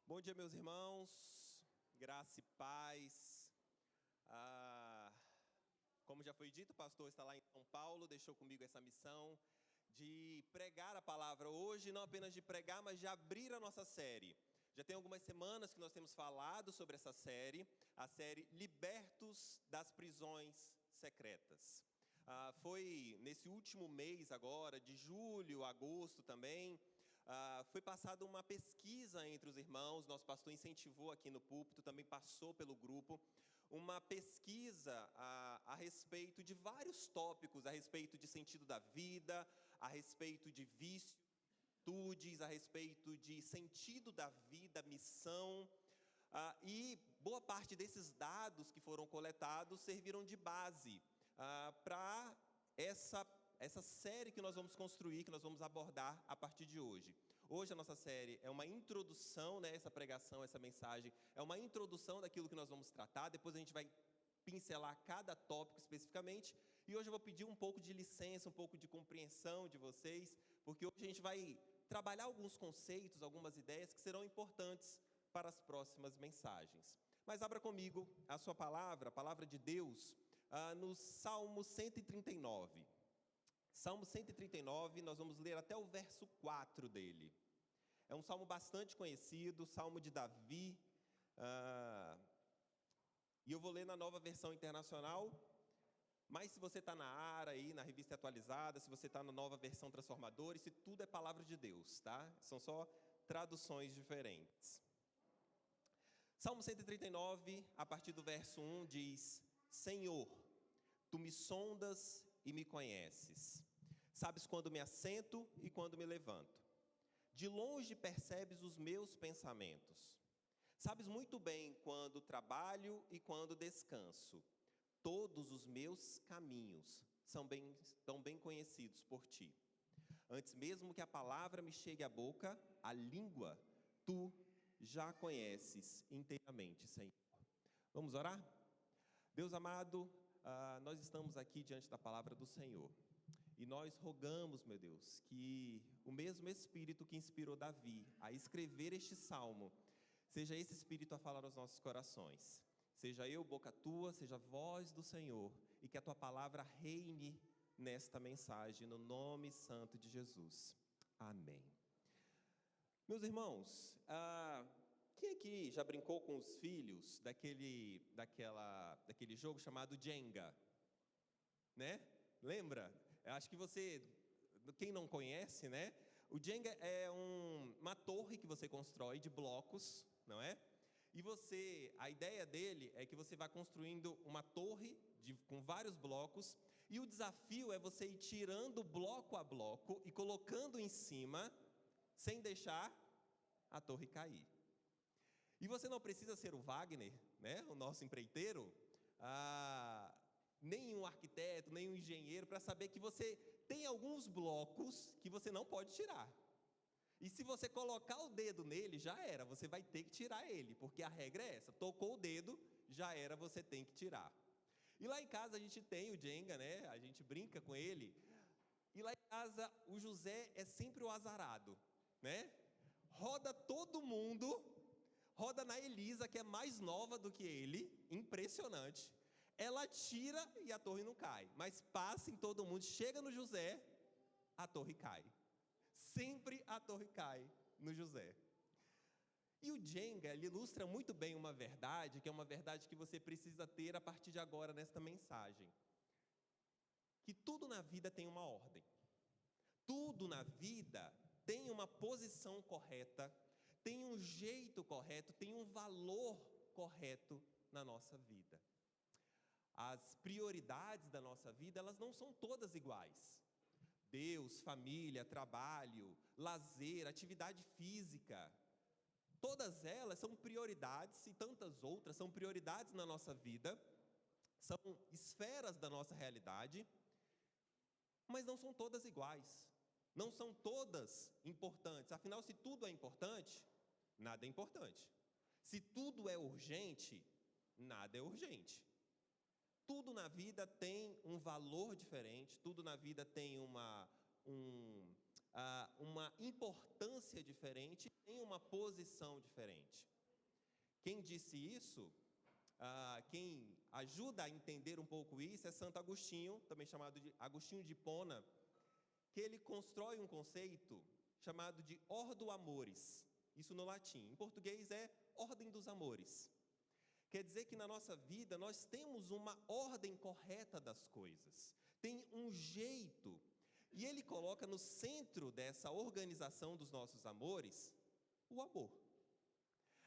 Bom dia, meus irmãos, graça e paz. Como já foi dito, o pastor está lá em São Paulo, deixou comigo essa missão de pregar a palavra hoje, não apenas de pregar, mas de abrir a nossa série. Já tem algumas semanas que nós temos falado sobre essa série, a série Libertos das Prisões Secretas. Foi nesse último mês agora, de julho, agosto também, foi passada uma pesquisa entre os irmãos, nosso pastor incentivou aqui no púlpito, também passou pelo grupo, uma pesquisa a respeito de vários tópicos, a respeito de sentido da vida, a respeito de vícios, virtudes, a respeito de sentido da vida, missão, e boa parte desses dados que foram coletados serviram de base para essa série que nós vamos construir, que nós vamos abordar a partir de hoje. Hoje a nossa série é uma introdução, né, essa pregação, essa mensagem, é uma introdução daquilo que nós vamos tratar, depois a gente vai pincelar cada tópico especificamente, e hoje eu vou pedir um pouco de licença, um pouco de compreensão de vocês, porque hoje a gente vai trabalhar alguns conceitos, algumas ideias que serão importantes para as próximas mensagens. Mas abra comigo a sua palavra, a palavra de Deus, no Salmo 139. Salmo 139, nós vamos ler até o verso 4 dele. É um salmo bastante conhecido, salmo de Davi, e eu vou ler na Nova Versão Internacional, mas se você está na ARA, aí, na Revista Atualizada, se você está na Nova Versão Transformadora, isso tudo é palavra de Deus, tá? São só traduções diferentes. Salmo 139, a partir do verso 1, diz: Senhor, Tu me sondas e me conheces. Sabes quando me assento e quando me levanto. De longe percebes os meus pensamentos. Sabes muito bem quando trabalho e quando descanso. Todos os meus caminhos são bem conhecidos por Ti. Antes mesmo que a palavra me chegue à boca, a língua, Tu já conheces inteiramente, Senhor. Vamos orar? Deus amado, nós estamos aqui diante da palavra do Senhor, e nós rogamos, meu Deus, que o mesmo Espírito que inspirou Davi a escrever este salmo, seja esse Espírito a falar aos nossos corações, seja eu, boca tua, seja a voz do Senhor, e que a tua palavra reine nesta mensagem, no nome santo de Jesus. Amém. Meus irmãos, quem aqui já brincou com os filhos daquele jogo chamado Jenga? Né? Lembra? Eu acho que quem não conhece, né? O Jenga é uma torre que você constrói de blocos, não é? E a ideia dele é que você vai construindo uma torre com vários blocos, e o desafio é você ir tirando bloco a bloco e colocando em cima, sem deixar a torre cair. E você não precisa ser o Wagner, né, o nosso empreiteiro, nem um arquiteto, nem um engenheiro, para saber que você tem alguns blocos que você não pode tirar. E se você colocar o dedo nele, já era, você vai ter que tirar ele, porque a regra é essa: tocou o dedo, já era, você tem que tirar. E lá em casa a gente tem o Jenga, né? A gente brinca com ele. E lá em casa o José é sempre o azarado, né? Roda todo mundo, roda na Elisa, que é mais nova do que ele, impressionante. Ela tira e a torre não cai, mas passa em todo mundo, chega no José, a torre cai. Sempre a torre cai no José. E o Jenga, ele ilustra muito bem uma verdade, que é uma verdade que você precisa ter a partir de agora nesta mensagem. Que tudo na vida tem uma ordem. Tudo na vida tem uma posição correta, tem um jeito correto, tem um valor correto na nossa vida. As prioridades da nossa vida, elas não são todas iguais. Deus, família, trabalho, lazer, atividade física, todas elas são prioridades, e tantas outras são prioridades na nossa vida, são esferas da nossa realidade, mas não são todas iguais, não são todas importantes. Afinal, se tudo é importante, nada é importante. Se tudo é urgente, nada é urgente. Tudo na vida tem um valor diferente, tudo na vida tem uma importância diferente, tem uma posição diferente. Quem disse isso, quem ajuda a entender um pouco isso, é Santo Agostinho, também chamado de Agostinho de Hipona, que ele constrói um conceito chamado de ordo amoris, isso no latim. Em português é ordem dos amores. Quer dizer que na nossa vida nós temos uma ordem correta das coisas, tem um jeito, e ele coloca no centro dessa organização dos nossos amores, o amor.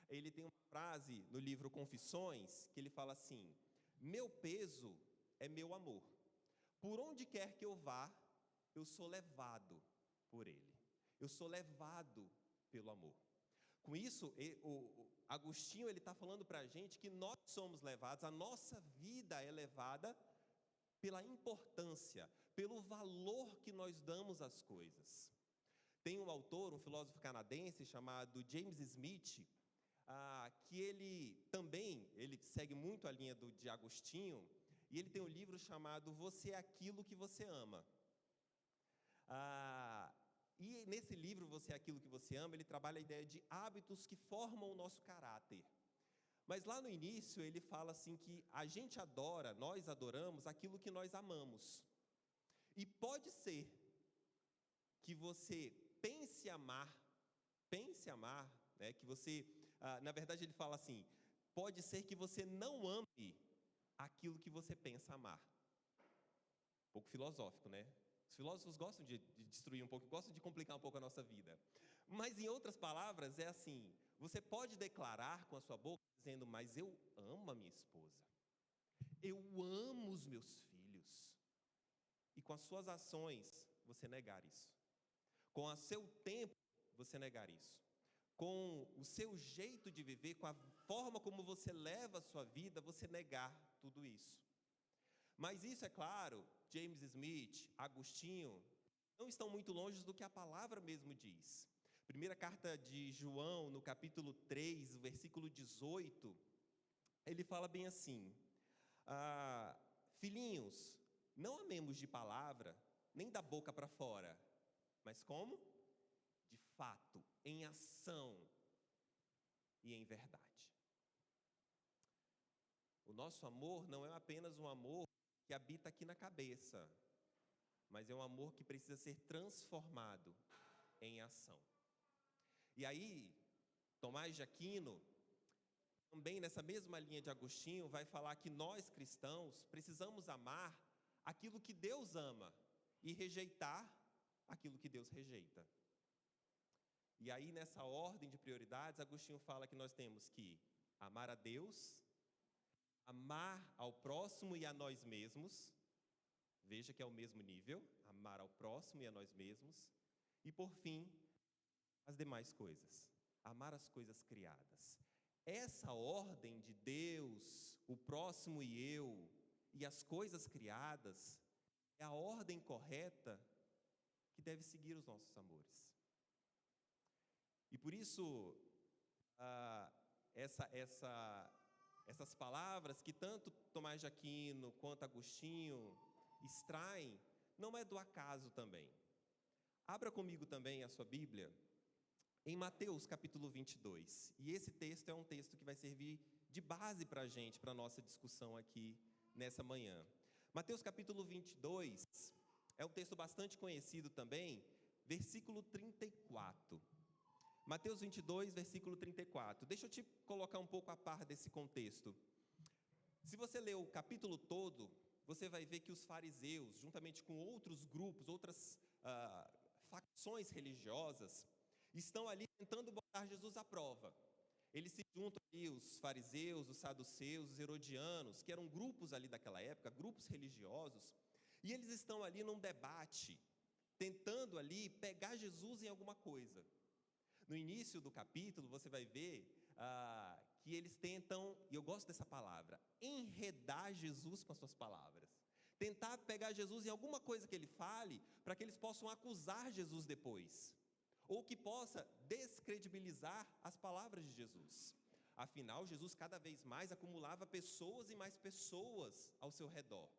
Ele tem uma frase no livro Confissões, que ele fala assim: meu peso é meu amor, por onde quer que eu vá, eu sou levado por ele, eu sou levado pelo amor. Com isso, o Agostinho está falando para a gente que nós somos levados, a nossa vida é levada pela importância, pelo valor que nós damos às coisas. Tem um autor, um filósofo canadense chamado James Smith, que ele segue muito a linha de Agostinho, e ele tem um livro chamado Você é Aquilo que Você Ama. E nesse livro, Você é Aquilo que Você Ama, ele trabalha a ideia de hábitos que formam o nosso caráter. Mas lá no início, ele fala assim que nós adoramos aquilo que nós amamos. E pode ser que você pense amar, né, que você, na verdade ele fala assim, pode ser que você não ame aquilo que você pensa amar. Um pouco filosófico, né? Os filósofos gostam de destruir um pouco, gostam de complicar um pouco a nossa vida. Mas, em outras palavras, é assim: você pode declarar com a sua boca, dizendo, mas eu amo a minha esposa, eu amo os meus filhos, e com as suas ações, você negar isso. Com o seu tempo, você negar isso. Com o seu jeito de viver, com a forma como você leva a sua vida, você negar tudo isso. Mas isso, é claro, James Smith, Agostinho, não estão muito longe do que a palavra mesmo diz. Primeira carta de João, no capítulo 3, versículo 18, ele fala bem assim: filhinhos, não amemos de palavra, nem da boca para fora, mas como? De fato, em ação e em verdade. O nosso amor não é apenas um amor que habita aqui na cabeça, mas é um amor que precisa ser transformado em ação. E aí, Tomás de Aquino, também nessa mesma linha de Agostinho, vai falar que nós cristãos precisamos amar aquilo que Deus ama e rejeitar aquilo que Deus rejeita. E aí, nessa ordem de prioridades, Agostinho fala que nós temos que amar a Deus, amar ao próximo e a nós mesmos. Veja que é o mesmo nível, amar ao próximo e a nós mesmos. E por fim, as demais coisas, amar as coisas criadas. Essa ordem de Deus, o próximo e eu, e as coisas criadas, é a ordem correta que deve seguir os nossos amores. E por isso, essas palavras que tanto Tomás de Aquino quanto Agostinho extraem, não é do acaso também. Abra comigo também a sua Bíblia em Mateus capítulo 22. E esse texto é um texto que vai servir de base para a gente, para a nossa discussão aqui nessa manhã. Mateus capítulo 22 é um texto bastante conhecido também, versículo 34. Mateus 22, versículo 34. Deixa eu te colocar um pouco a par desse contexto. Se você ler o capítulo todo, você vai ver que os fariseus, juntamente com outros grupos, outras facções religiosas, estão ali tentando botar Jesus à prova. Eles se juntam ali, os fariseus, os saduceus, os herodianos, que eram grupos ali daquela época, grupos religiosos, e eles estão ali num debate, tentando ali pegar Jesus em alguma coisa. No início do capítulo, você vai ver que eles tentam, e eu gosto dessa palavra, enredar Jesus com as suas palavras. Tentar pegar Jesus em alguma coisa que ele fale, para que eles possam acusar Jesus depois. Ou que possa descredibilizar as palavras de Jesus. Afinal, Jesus cada vez mais acumulava pessoas e mais pessoas ao seu redor.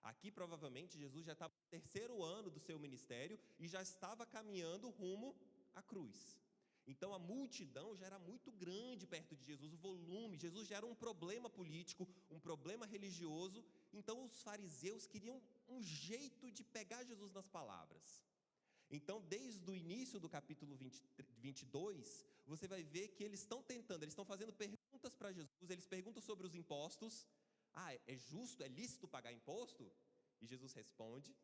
Aqui, provavelmente, Jesus já estava no 3º ano do seu ministério e já estava caminhando rumo à cruz. Então, a multidão já era muito grande perto de Jesus, o volume, Jesus já era um problema político, um problema religioso. Então, os fariseus queriam um jeito de pegar Jesus nas palavras. Então, desde o início do capítulo 22, você vai ver que eles estão fazendo perguntas para Jesus, eles perguntam sobre os impostos. É justo, é lícito pagar imposto? E Jesus responde.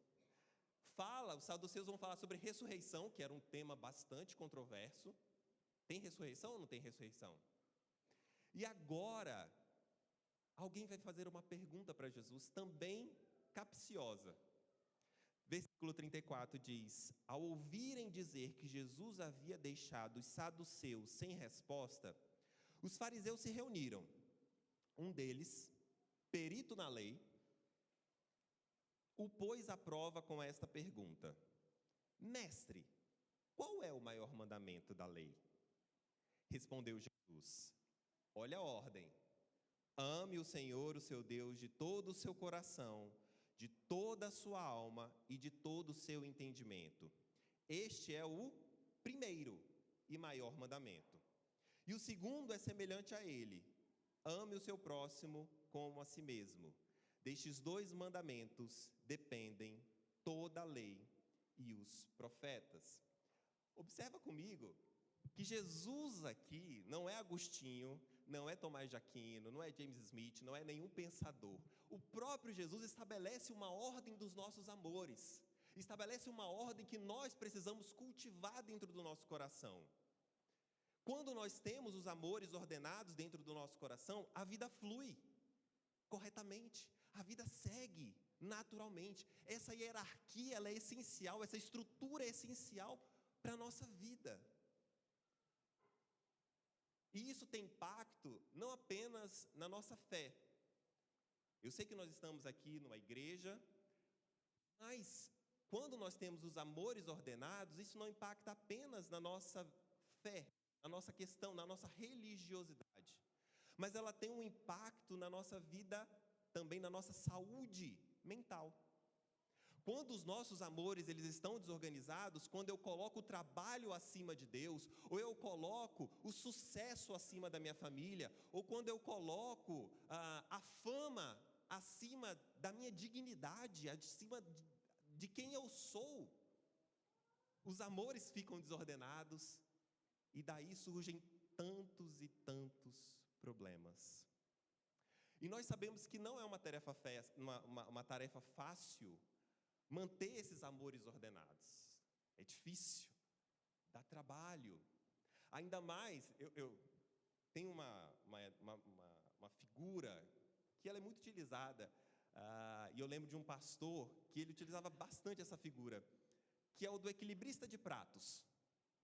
Os saduceus vão falar sobre ressurreição, que era um tema bastante controverso. Tem ressurreição ou não tem ressurreição? E agora, alguém vai fazer uma pergunta para Jesus, também capciosa. Versículo 34 diz: ao ouvirem dizer que Jesus havia deixado os saduceus sem resposta, os fariseus se reuniram. Um deles, perito na lei, o pôs à prova com esta pergunta: mestre, qual é o maior mandamento da lei? Respondeu Jesus: olha a ordem. Ame o Senhor, o seu Deus, de todo o seu coração, de toda a sua alma e de todo o seu entendimento. Este é o primeiro e maior mandamento. E o segundo é semelhante a ele: ame o seu próximo como a si mesmo. Destes 2 mandamentos dependem toda a lei e os profetas. Observa comigo que Jesus aqui não é Agostinho, não é Tomás de Aquino, não é James Smith, não é nenhum pensador. O próprio Jesus estabelece uma ordem dos nossos amores, estabelece uma ordem que nós precisamos cultivar dentro do nosso coração. Quando nós temos os amores ordenados dentro do nosso coração, a vida flui corretamente, a vida segue naturalmente. Essa hierarquia, ela é essencial, essa estrutura é essencial para a nossa vida. E isso tem impacto não apenas na nossa fé. Eu sei que nós estamos aqui numa igreja, mas quando nós temos os amores ordenados, isso não impacta apenas na nossa fé, na nossa questão, na nossa religiosidade, mas ela tem um impacto na nossa vida, também na nossa saúde mental. Quando os nossos amores eles estão desorganizados, quando eu coloco o trabalho acima de Deus, ou eu coloco o sucesso acima da minha família, ou quando eu coloco a fama acima da minha dignidade, acima de quem eu sou, os amores ficam desordenados E daí surgem tantos e tantos problemas. E nós sabemos que não é uma tarefa fácil manter esses amores ordenados. É difícil, dá trabalho. Ainda mais, eu tenho uma figura que ela é muito utilizada, e eu lembro de um pastor que ele utilizava bastante essa figura, que é o do equilibrista de pratos.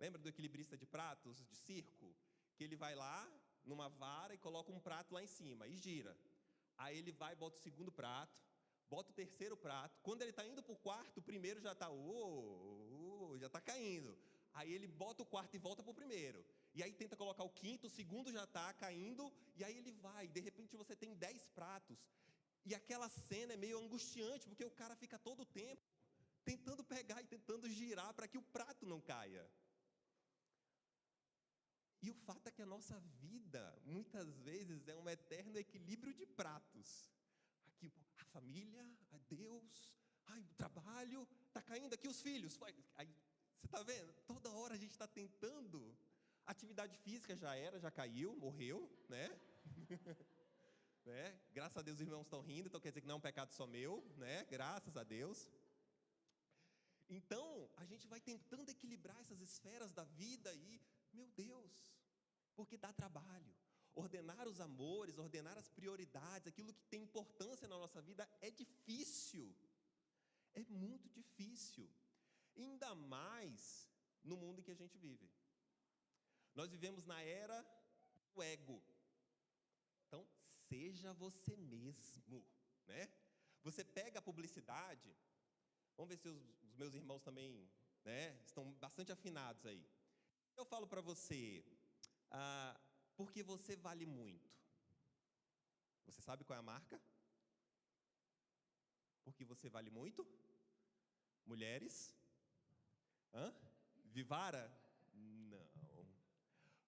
Lembra do equilibrista de pratos, de circo? Que ele vai lá, numa vara, e coloca um prato lá em cima, e gira. Aí ele vai, bota o segundo prato, bota o terceiro prato. Quando ele está indo para o quarto, o primeiro já está já está caindo. Aí ele bota o quarto e volta para o primeiro. E aí tenta colocar o quinto, o segundo já está caindo, e aí ele vai. De repente você tem 10 pratos. E aquela cena é meio angustiante, porque o cara fica todo o tempo tentando pegar e tentando girar para que o prato não caia. E o fato é que a nossa vida, muitas vezes, é um eterno equilíbrio de pratos. Aqui, a família, a Deus, o trabalho, está caindo aqui os filhos. Aí, você está vendo? Toda hora a gente está tentando. Atividade física já caiu, morreu, né? Né? Graças a Deus os irmãos estão rindo, então quer dizer que não é um pecado só meu, né? Graças a Deus. Então, a gente vai tentando equilibrar essas esferas da vida e, meu Deus, porque dá trabalho. Ordenar os amores, ordenar as prioridades, aquilo que tem importância na nossa vida é difícil. É muito difícil. Ainda mais no mundo em que a gente vive. Nós vivemos na era do ego. Então, seja você mesmo, né? Você pega a publicidade, vamos ver se os meus irmãos também, né, estão bastante afinados aí. Eu falo para você, porque você vale muito. Você sabe qual é a marca? Porque você vale muito? Mulheres? Vivara? Não.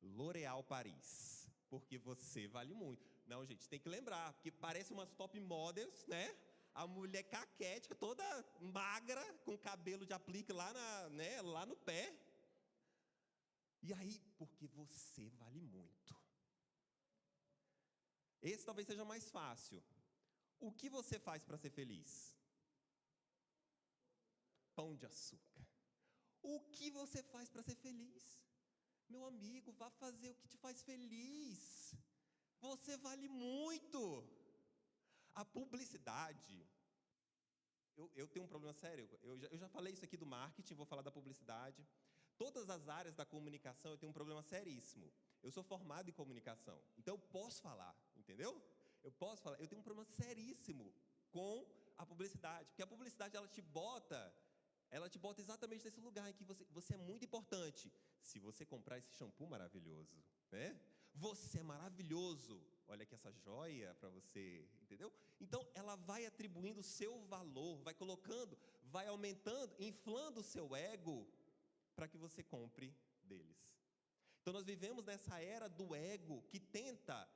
L'Oréal Paris. Porque você vale muito. Não, gente, tem que lembrar, porque parece umas top models, né? A mulher caquética, toda magra, com cabelo de aplique lá no pé. E aí, porque você vale muito. Esse talvez seja mais fácil. O que você faz para ser feliz? Pão de açúcar. O que você faz para ser feliz? Meu amigo, vá fazer o que te faz feliz. Você vale muito. A publicidade, eu tenho um problema sério. Eu já falei isso aqui do marketing, vou falar da publicidade. Todas as áreas da comunicação eu tenho um problema seríssimo. Eu sou formado em comunicação, então eu posso falar, entendeu? Eu posso falar. Eu tenho um problema seríssimo com a publicidade, porque a publicidade ela te bota exatamente nesse lugar em que você é muito importante. Se você comprar esse shampoo maravilhoso, né? Você é maravilhoso. Olha aqui essa joia para você, entendeu? Então, ela vai atribuindo o seu valor, vai colocando, vai aumentando, inflando o seu ego para que você compre deles. Então, nós vivemos nessa era do ego que tenta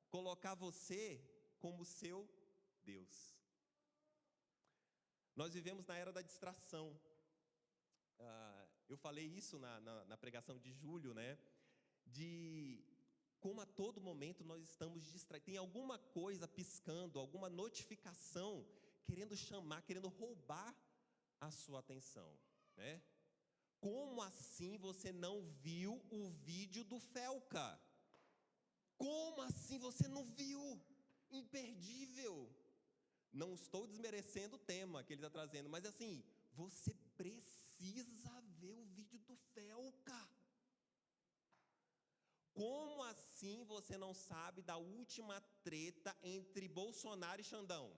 colocar você como seu Deus. Nós vivemos na era da distração. Eu falei isso na pregação de julho, né? De como a todo momento nós estamos distraídos. Tem alguma coisa piscando, alguma notificação querendo chamar, querendo roubar a sua atenção, né? Como assim você não viu o vídeo do Felca? Como assim você não viu? Imperdível. Não estou desmerecendo o tema que ele está trazendo, mas assim, você precisa ver o vídeo do Felca. Como assim você não sabe da última treta entre Bolsonaro e Xandão?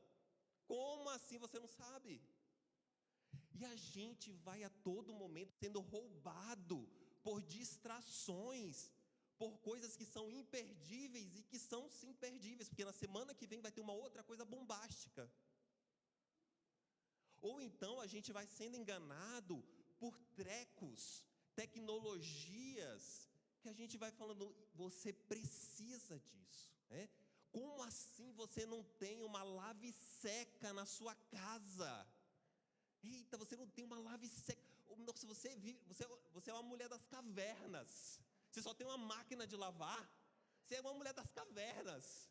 Como assim você não sabe? E a gente vai a todo momento sendo roubado por distrações, por coisas que são imperdíveis e que são sim perdíveis, porque na semana que vem vai ter uma outra coisa bombástica. Ou então a gente vai sendo enganado por trecos, tecnologias, que a gente vai falando, você precisa disso, né? Como assim você não tem uma lave seca na sua casa? Eita, você não tem uma lave seca. Nossa, você é uma mulher das cavernas. Você só tem uma máquina de lavar. Você é uma mulher das cavernas.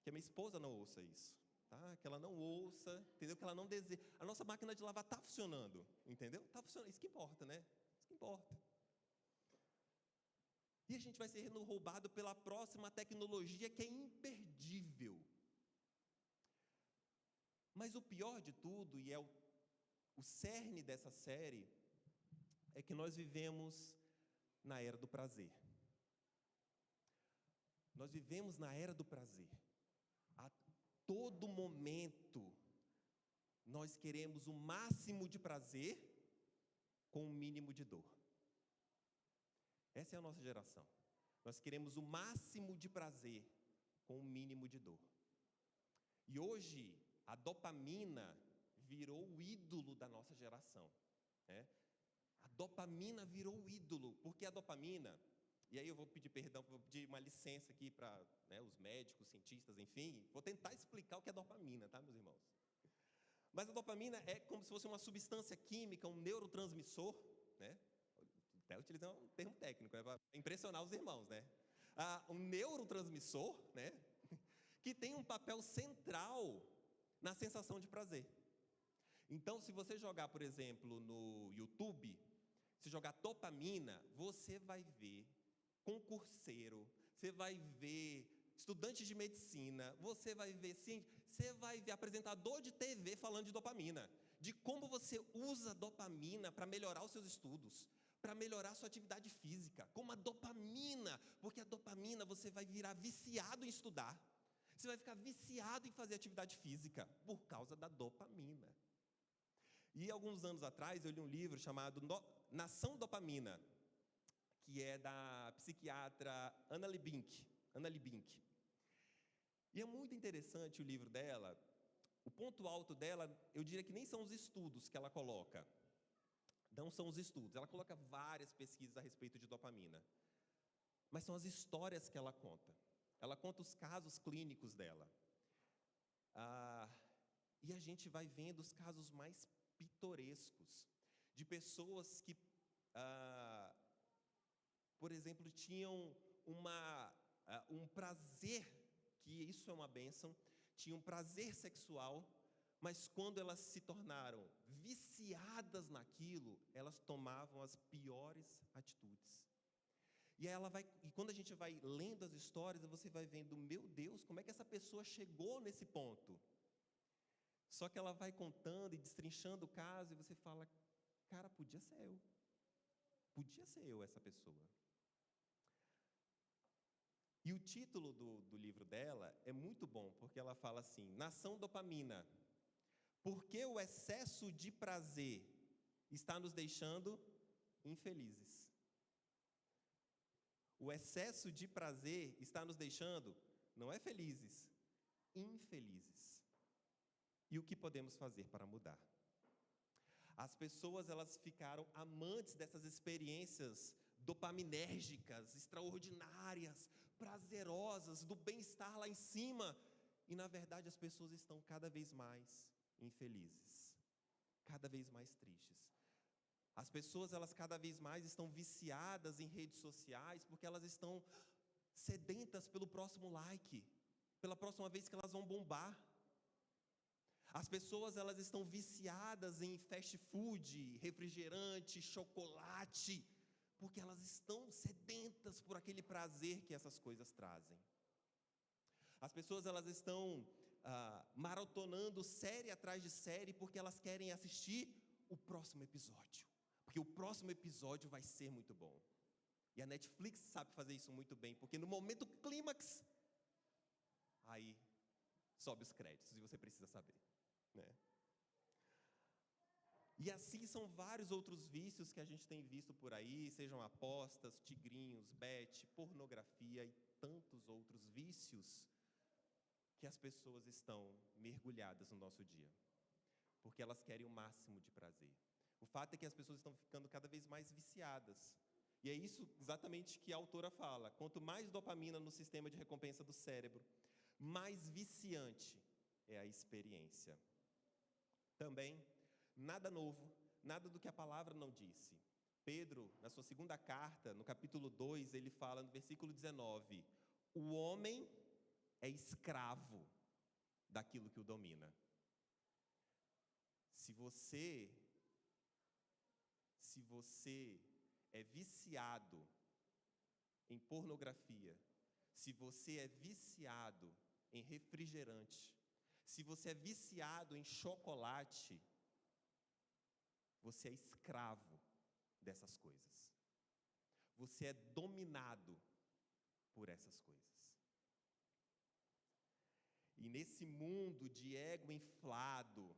Que a minha esposa não ouça isso, tá? Que ela não ouça, entendeu? Que ela não deseja. A nossa máquina de lavar está funcionando, entendeu? Está funcionando, isso que importa, né? Isso que importa. E a gente vai ser roubado pela próxima tecnologia que é imperdível. Mas o pior de tudo, e é o cerne dessa série, é que nós vivemos na era do prazer. Nós vivemos na era do prazer. A todo momento, nós queremos o máximo de prazer com o mínimo de dor. Essa é a nossa geração. Nós queremos o máximo de prazer com o mínimo de dor. E hoje, a dopamina virou o ídolo da nossa geração, né? A dopamina virou o ídolo, porque a dopamina, e aí eu vou pedir perdão, vou pedir uma licença aqui para, né, os médicos, cientistas, enfim, vou tentar explicar o que é dopamina, tá, meus irmãos? Mas a dopamina é como se fosse uma substância química, um neurotransmissor, né? Até utilizando um termo técnico, para impressionar os irmãos, né? Um neurotransmissor, né? Que tem um papel central na sensação de prazer. Então, se você jogar, por exemplo, no YouTube, se jogar dopamina, você vai ver concurseiro, você vai ver estudante de medicina, você vai ver apresentador de TV falando de dopamina, de como você usa dopamina para melhorar os seus estudos, para melhorar a sua atividade física, como a dopamina, porque a dopamina você vai virar viciado em estudar, você vai ficar viciado em fazer atividade física, por causa da dopamina. E alguns anos atrás eu li um livro chamado Nação Dopamina, que é da psiquiatra Anna Lubink. E é muito interessante o livro dela. O ponto alto dela, eu diria que nem são os estudos que ela coloca. Não são os estudos. Ela coloca várias pesquisas a respeito de dopamina. Mas são as histórias que ela conta. Ela conta os casos clínicos dela. E a gente vai vendo os casos mais pitorescos de pessoas que, por exemplo, tinham um prazer, que isso é uma bênção, tinham prazer sexual, mas quando elas se tornaram viciadas naquilo, elas tomavam as piores atitudes. E quando a gente vai lendo as histórias, você vai vendo, meu Deus, como é que essa pessoa chegou nesse ponto? Só que ela vai contando e destrinchando o caso, e você fala, cara, podia ser eu. Podia ser eu essa pessoa. E o título do livro dela é muito bom, porque ela fala assim, Nação Dopamina, porque o excesso de prazer está nos deixando infelizes. O excesso de prazer está nos deixando, não é felizes, infelizes. E o que podemos fazer para mudar? As pessoas, elas ficaram amantes dessas experiências dopaminérgicas, extraordinárias, prazerosas, do bem-estar lá em cima. E, na verdade, as pessoas estão cada vez mais infelizes, cada vez mais tristes. As pessoas, elas cada vez mais estão viciadas em redes sociais, porque elas estão sedentas pelo próximo like, pela próxima vez que elas vão bombar. As pessoas, elas estão viciadas em fast food, refrigerante, chocolate, porque elas estão sedentas por aquele prazer que essas coisas trazem. As pessoas, elas estão maratonando série atrás de série, porque elas querem assistir o próximo episódio. Porque o próximo episódio vai ser muito bom. E a Netflix sabe fazer isso muito bem, porque no momento clímax, aí sobe os créditos, e você precisa saber, né? E assim são vários outros vícios que a gente tem visto por aí, sejam apostas, tigrinhos, bet, pornografia e tantos outros vícios que as pessoas estão mergulhadas no nosso dia, porque elas querem o máximo de prazer. O fato é que as pessoas estão ficando cada vez mais viciadas. E é isso exatamente que a autora fala. Quanto mais dopamina no sistema de recompensa do cérebro, mais viciante é a experiência. Também, nada novo, nada do que a palavra não disse. Pedro, na sua segunda carta, no capítulo 2, ele fala no versículo 19: o homem é escravo daquilo que o domina. Se você é viciado em pornografia, se você é viciado em refrigerante, se você é viciado em chocolate, você é escravo dessas coisas. Você é dominado por essas coisas. E nesse mundo de ego inflado,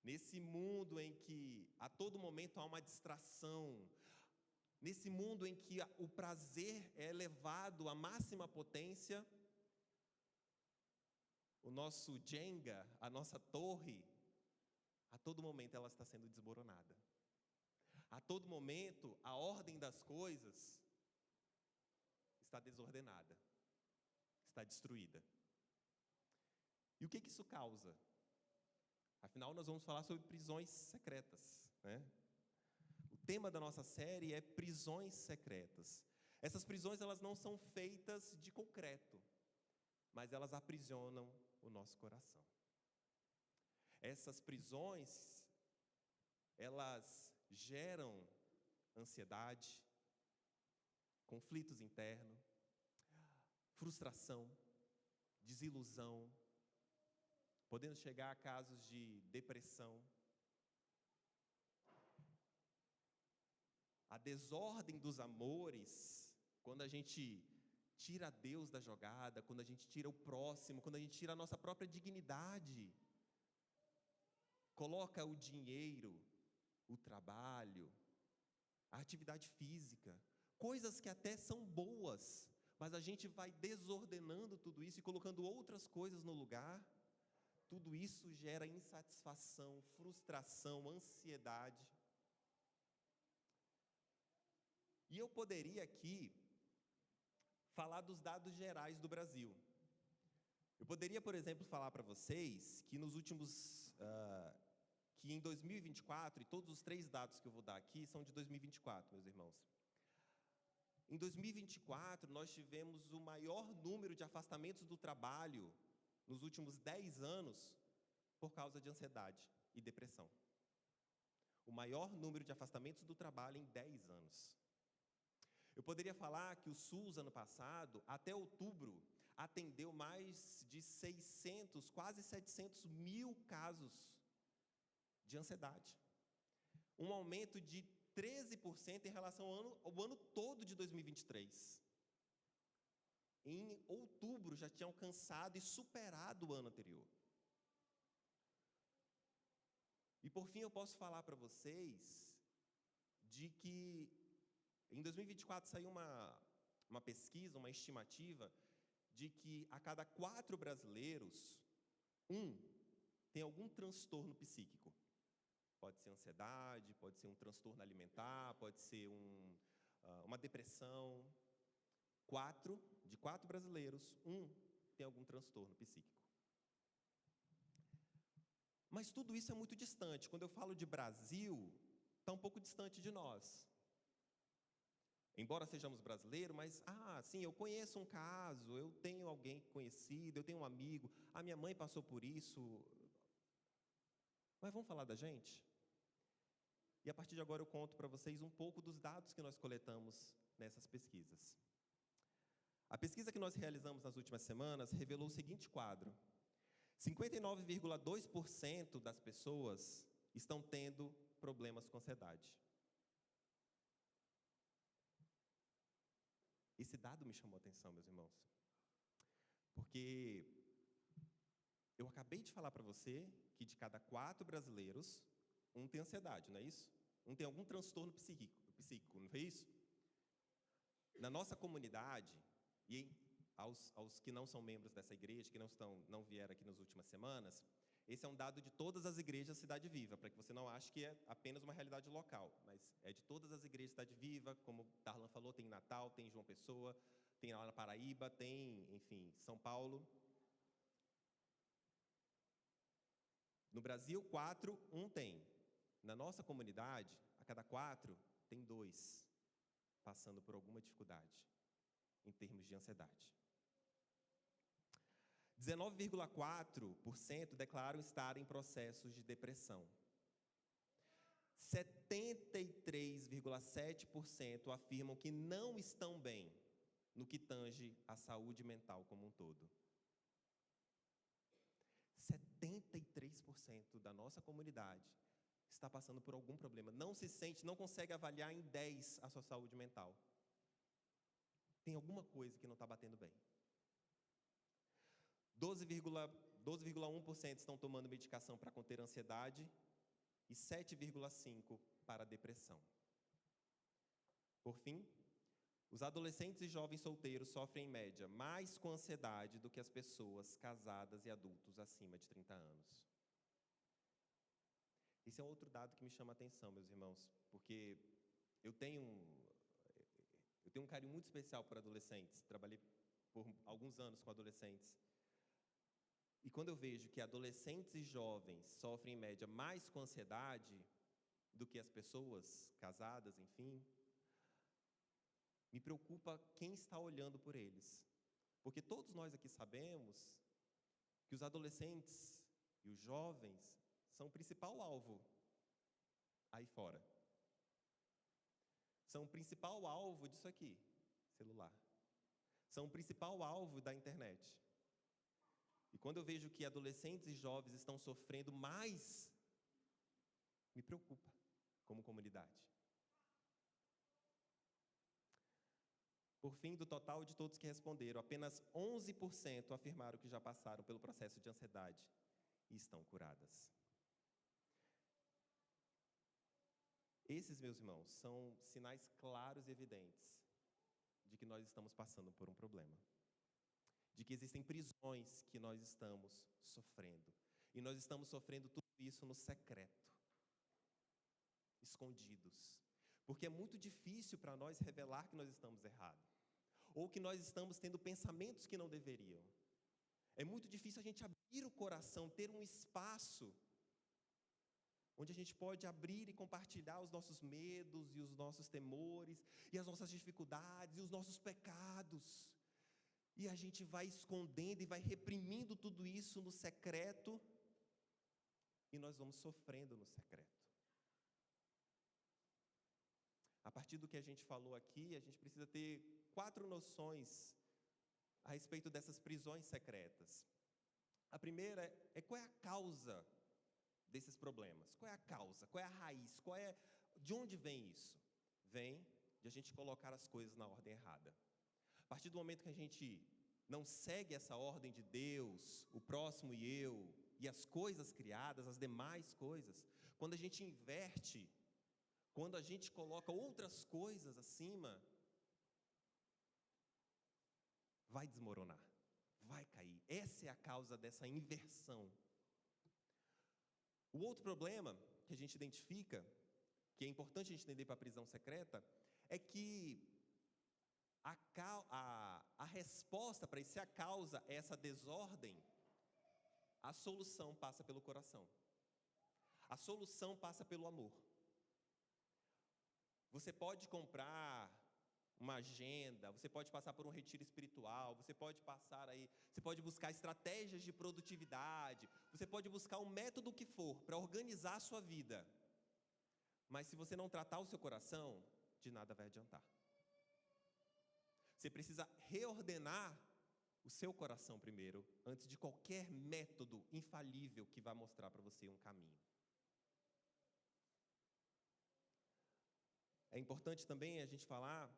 nesse mundo em que a todo momento há uma distração, nesse mundo em que o prazer é elevado à máxima potência, o nosso Jenga, a nossa torre, a todo momento ela está sendo desmoronada. A todo momento a ordem das coisas está desordenada, está destruída. E o que isso causa? Afinal, nós vamos falar sobre prisões secretas, né? O tema da nossa série é prisões secretas. Essas prisões, elas não são feitas de concreto, mas elas aprisionam o nosso coração. Essas prisões, elas geram ansiedade, conflitos internos, frustração, desilusão, podendo chegar a casos de depressão. A desordem dos amores, quando a gente tira Deus da jogada, quando a gente tira o próximo, quando a gente tira a nossa própria dignidade, coloca o dinheiro, o trabalho, a atividade física, coisas que até são boas, mas a gente vai desordenando tudo isso e colocando outras coisas no lugar. Tudo isso gera insatisfação, frustração, ansiedade. E eu poderia aqui falar dos dados gerais do Brasil. Eu poderia, por exemplo, falar para vocês que que em 2024, e todos os 3 dados que eu vou dar aqui são de 2024, meus irmãos. Em 2024, nós tivemos o maior número de afastamentos do trabalho nos últimos 10 anos por causa de ansiedade e depressão. O maior número de afastamentos do trabalho em 10 anos. Eu poderia falar que o SUS, ano passado, até outubro, atendeu mais de 600, quase 700 mil casos de ansiedade. Um aumento de 13% em relação ao ano todo de 2023. Em outubro já tinha alcançado e superado o ano anterior. E por fim eu posso falar para vocês de que em 2024 saiu uma pesquisa, uma estimativa, de que a cada 4 brasileiros, 1 tem algum transtorno psíquico. Pode ser ansiedade, pode ser um transtorno alimentar, pode ser uma depressão. De 4 brasileiros, 1 tem algum transtorno psíquico. Mas tudo isso é muito distante. Quando eu falo de Brasil, está um pouco distante de nós. Embora sejamos brasileiros, mas, sim, eu conheço um caso, eu tenho alguém conhecido, eu tenho um amigo, a minha mãe passou por isso. Mas vamos falar da gente? E a partir de agora eu conto para vocês um pouco dos dados que nós coletamos nessas pesquisas. A pesquisa que nós realizamos nas últimas semanas revelou o seguinte quadro: 59,2% das pessoas estão tendo problemas com ansiedade. Esse dado me chamou a atenção, meus irmãos, porque eu acabei de falar para você que de cada 4 brasileiros, 1 tem ansiedade, não é isso? 1 tem algum transtorno psíquico, não foi isso? Na nossa comunidade, e aos que não são membros dessa igreja, que não vieram aqui nas últimas semanas, esse é um dado de todas as igrejas Cidade Viva, para que você não ache que é apenas uma realidade local, mas é de todas as igrejas Cidade Viva, como o Darlan falou, tem em Natal, tem em João Pessoa, tem lá na Paraíba, tem, enfim, São Paulo. No Brasil, 4, 1 tem. Na nossa comunidade, a cada 4, tem 2 passando por alguma dificuldade em termos de ansiedade. 19,4% declaram estar em processos de depressão. 73,7% afirmam que não estão bem no que tange a saúde mental como um todo. 73% da nossa comunidade está passando por algum problema. Não se sente, não consegue avaliar em 10 a sua saúde mental. Tem alguma coisa que não está batendo bem. 12,1% estão tomando medicação para conter a ansiedade e 7,5% para a depressão. Por fim, os adolescentes e jovens solteiros sofrem, em média, mais com ansiedade do que as pessoas casadas e adultos acima de 30 anos. Esse é um outro dado que me chama a atenção, meus irmãos, porque eu tenho um carinho muito especial por adolescentes. Trabalhei por alguns anos com adolescentes. E quando eu vejo que adolescentes e jovens sofrem, em média, mais com ansiedade do que as pessoas casadas, enfim, me preocupa quem está olhando por eles. Porque todos nós aqui sabemos que os adolescentes e os jovens são o principal alvo aí fora. São o principal alvo disso aqui, celular. São o principal alvo da internet. E quando eu vejo que adolescentes e jovens estão sofrendo mais, me preocupa como comunidade. Por fim, do total de todos que responderam, apenas 11% afirmaram que já passaram pelo processo de ansiedade e estão curadas. Esses, meus irmãos, são sinais claros e evidentes de que nós estamos passando por um problema. De que existem prisões que nós estamos sofrendo. E nós estamos sofrendo tudo isso no secreto, escondidos. Porque é muito difícil para nós revelar que nós estamos errados. Ou que nós estamos tendo pensamentos que não deveriam. É muito difícil a gente abrir o coração, ter um espaço onde a gente pode abrir e compartilhar os nossos medos e os nossos temores, e as nossas dificuldades e os nossos pecados. E a gente vai escondendo e vai reprimindo tudo isso no secreto, e nós vamos sofrendo no secreto. A partir do que a gente falou aqui, a gente precisa ter 4 noções a respeito dessas prisões secretas. A primeira é qual é a causa desses problemas? Qual é a causa? Qual é a raiz? De onde vem isso? Vem de a gente colocar as coisas na ordem errada. A partir do momento que a gente não segue essa ordem de Deus, o próximo e eu, e as coisas criadas, as demais coisas, quando a gente inverte, quando a gente coloca outras coisas acima, vai desmoronar, vai cair. Essa é a causa dessa inversão. O outro problema que a gente identifica, que é importante a gente entender para a prisão secreta, é que a resposta para isso, se a causa é essa desordem, a solução passa pelo coração. A solução passa pelo amor. Você pode comprar uma agenda, você pode passar por um retiro espiritual, você pode buscar estratégias de produtividade, você pode buscar um método que for para organizar a sua vida. Mas se você não tratar o seu coração, de nada vai adiantar. Você precisa reordenar o seu coração primeiro, antes de qualquer método infalível que vai mostrar para você um caminho. É importante também a gente falar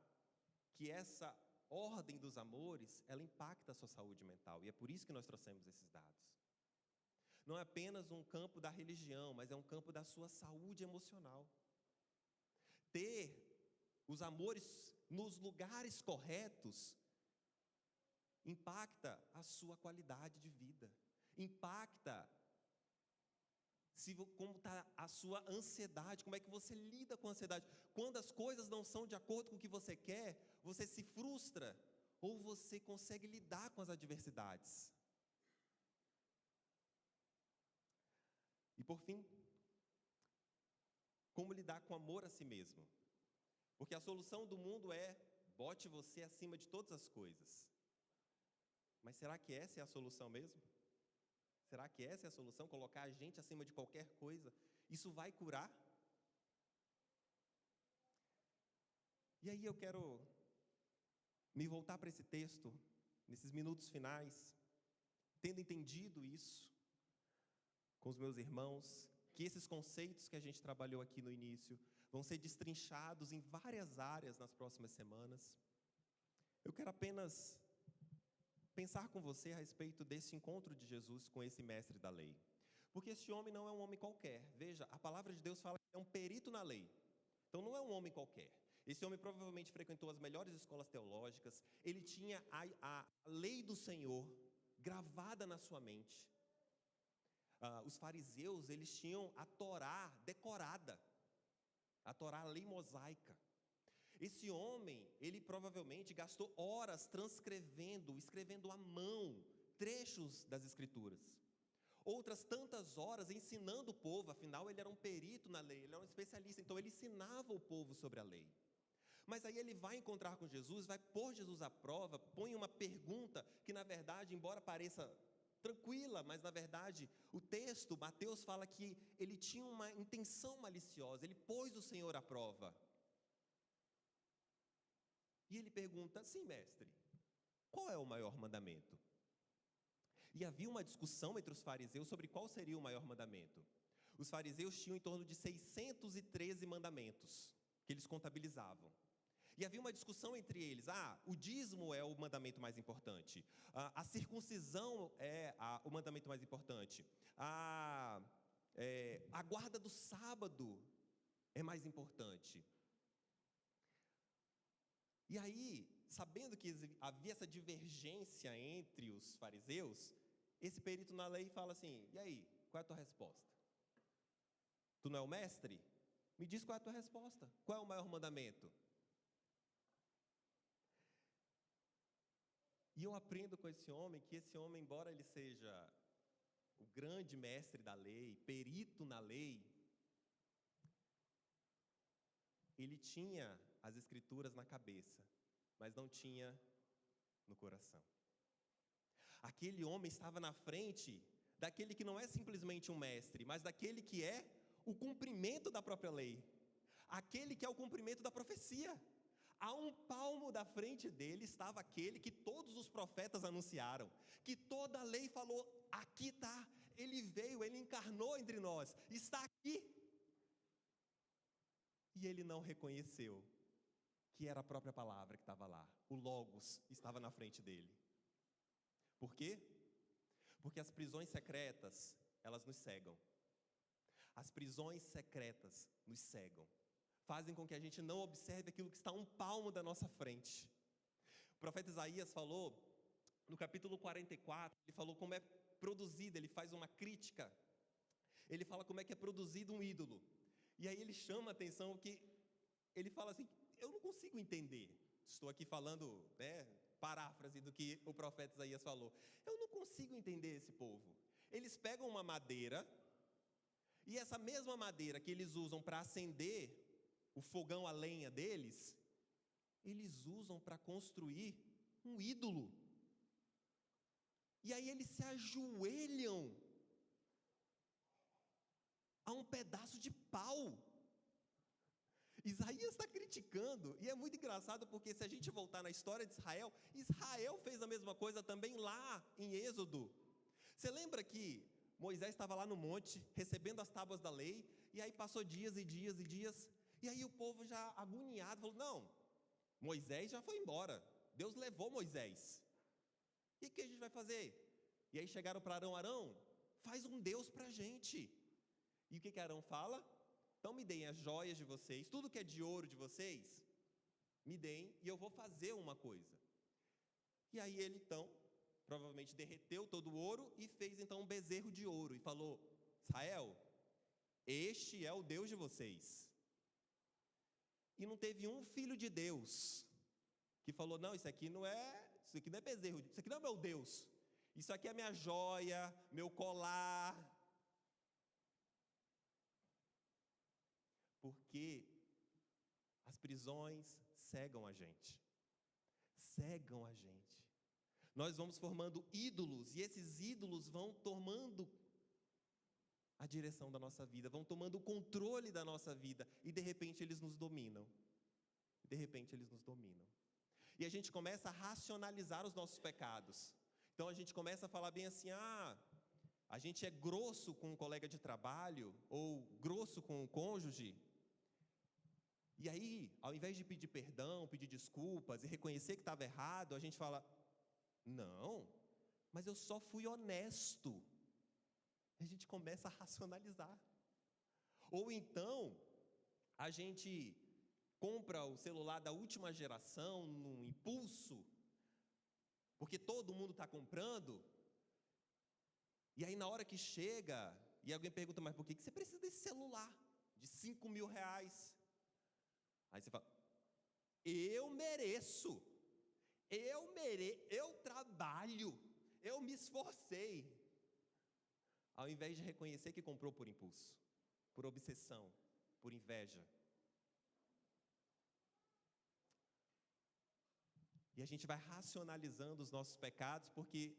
que essa ordem dos amores, ela impacta a sua saúde mental, e é por isso que nós trouxemos esses dados. Não é apenas um campo da religião, mas é um campo da sua saúde emocional. Ter os amores nos lugares corretos impacta a sua qualidade de vida, impacta como está a sua ansiedade, como é que você lida com a ansiedade. Quando as coisas não são de acordo com o que você quer, você se frustra ou você consegue lidar com as adversidades. E por fim, como lidar com amor a si mesmo. Porque a solução do mundo é: bote você acima de todas as coisas. Mas será que essa é a solução mesmo? Será que essa é a solução? Colocar a gente acima de qualquer coisa? Isso vai curar? E aí eu quero me voltar para esse texto, nesses minutos finais, tendo entendido isso com os meus irmãos, que esses conceitos que a gente trabalhou aqui no início vão ser destrinchados em várias áreas nas próximas semanas. Eu quero apenas pensar com você a respeito desse encontro de Jesus com esse mestre da lei. Porque esse homem não é um homem qualquer. Veja, a palavra de Deus fala que é um perito na lei. Então não é um homem qualquer. Esse homem provavelmente frequentou as melhores escolas teológicas. Ele tinha a lei do Senhor gravada na sua mente. Os fariseus, eles tinham a Torá decorada. A Torá, a lei mosaica. Esse homem, ele provavelmente gastou horas escrevendo à mão trechos das Escrituras. Outras tantas horas ensinando o povo, afinal ele era um perito na lei, ele era um especialista, então ele ensinava o povo sobre a lei. Mas aí ele vai encontrar com Jesus, vai pôr Jesus à prova, põe uma pergunta que na verdade, embora pareça tranquila, mas na verdade o texto, Mateus fala que ele tinha uma intenção maliciosa, ele pôs o Senhor à prova. E ele pergunta: sim, mestre, qual é o maior mandamento? E havia uma discussão entre os fariseus sobre qual seria o maior mandamento. Os fariseus tinham em torno de 613 mandamentos que eles contabilizavam. E havia uma discussão entre eles: o dízimo é o mandamento mais importante, a circuncisão é o mandamento mais importante, a guarda do sábado é mais importante. E aí, sabendo que havia essa divergência entre os fariseus, esse perito na lei fala assim: e aí, qual é a tua resposta? Tu não é o mestre? Me diz qual é a tua resposta. Qual é o maior mandamento? E eu aprendo com esse homem que esse homem, embora ele seja o grande mestre da lei, perito na lei, ele tinha as Escrituras na cabeça, mas não tinha no coração. Aquele homem estava na frente daquele que não é simplesmente um mestre, mas daquele que é o cumprimento da própria lei, aquele que é o cumprimento da profecia. A um palmo da frente dele estava aquele que todos os profetas anunciaram, que toda a lei falou: aqui está, ele veio, ele encarnou entre nós, está aqui. E ele não reconheceu que era a própria palavra que estava lá, o Logos estava na frente dele. Por quê? Porque as prisões secretas, elas nos cegam. As prisões secretas nos cegam, fazem com que a gente não observe aquilo que está a um palmo da nossa frente. O profeta Isaías falou, no capítulo 44, ele falou como é produzido, ele faz uma crítica, ele fala como é que é produzido um ídolo. E aí ele chama a atenção que, ele fala assim: eu não consigo entender, estou aqui falando, paráfrase do que o profeta Isaías falou, eu não consigo entender esse povo. Eles pegam uma madeira, e essa mesma madeira que eles usam para acender o fogão a lenha deles, eles usam para construir um ídolo. E aí eles se ajoelham a um pedaço de pau. Isaías está criticando, e é muito engraçado porque se a gente voltar na história de Israel, Israel fez a mesma coisa também lá em Êxodo. Você lembra que Moisés estava lá no monte, recebendo as tábuas da lei, e aí passou dias e dias e dias, e aí o povo já agoniado, falou: não, Moisés já foi embora, Deus levou Moisés, e o que a gente vai fazer? E aí chegaram para Arão: faz um Deus para a gente. E o que Arão fala? Então me deem as joias de vocês, tudo que é de ouro de vocês, me deem e eu vou fazer uma coisa. E aí ele então, provavelmente derreteu todo o ouro e fez então um bezerro de ouro e falou: Israel, este é o Deus de vocês. E não teve um filho de Deus que falou: não, isso aqui não é bezerro, isso aqui não é meu Deus, isso aqui é minha joia, meu colar. Porque as prisões cegam a gente. Cegam a gente. Nós vamos formando ídolos, e esses ídolos vão tomando a direção da nossa vida, vão tomando o controle da nossa vida, e de repente eles nos dominam. E a gente começa a racionalizar os nossos pecados. Então a gente começa a falar bem assim: a gente é grosso com um colega de trabalho, ou grosso com o cônjuge. E aí, ao invés de pedir perdão, pedir desculpas e reconhecer que estava errado, a gente fala: não, mas eu só fui honesto. A gente começa a racionalizar. Ou então, a gente compra o celular da última geração, num impulso, porque todo mundo está comprando. E aí na hora que chega, e alguém pergunta: mas por que você precisa desse celular de 5 mil reais? Aí você fala: eu mereço, eu trabalho, eu me esforcei. Ao invés de reconhecer que comprou por impulso, por obsessão, por inveja. E a gente vai racionalizando os nossos pecados, porque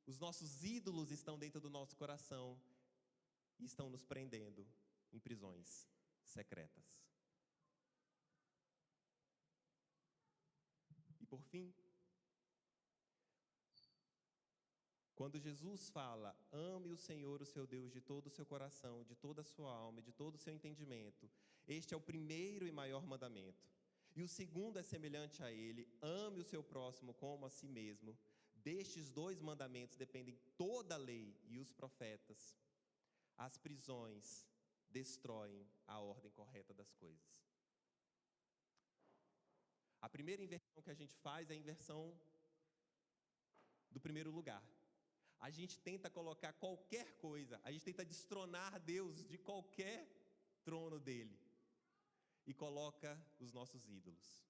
os nossos ídolos estão dentro do nosso coração e estão nos prendendo em prisões secretas. E por fim, quando Jesus fala: ame o Senhor, o seu Deus, de todo o seu coração, de toda a sua alma, de todo o seu entendimento, este é o primeiro e maior mandamento. E o segundo é semelhante a ele: ame o seu próximo como a si mesmo. Destes 2 mandamentos dependem toda a lei e os profetas. As prisões destroem a ordem correta das coisas. A primeira inversão que a gente faz é a inversão do primeiro lugar. A gente tenta colocar qualquer coisa, a gente tenta destronar Deus de qualquer trono dele e coloca os nossos ídolos.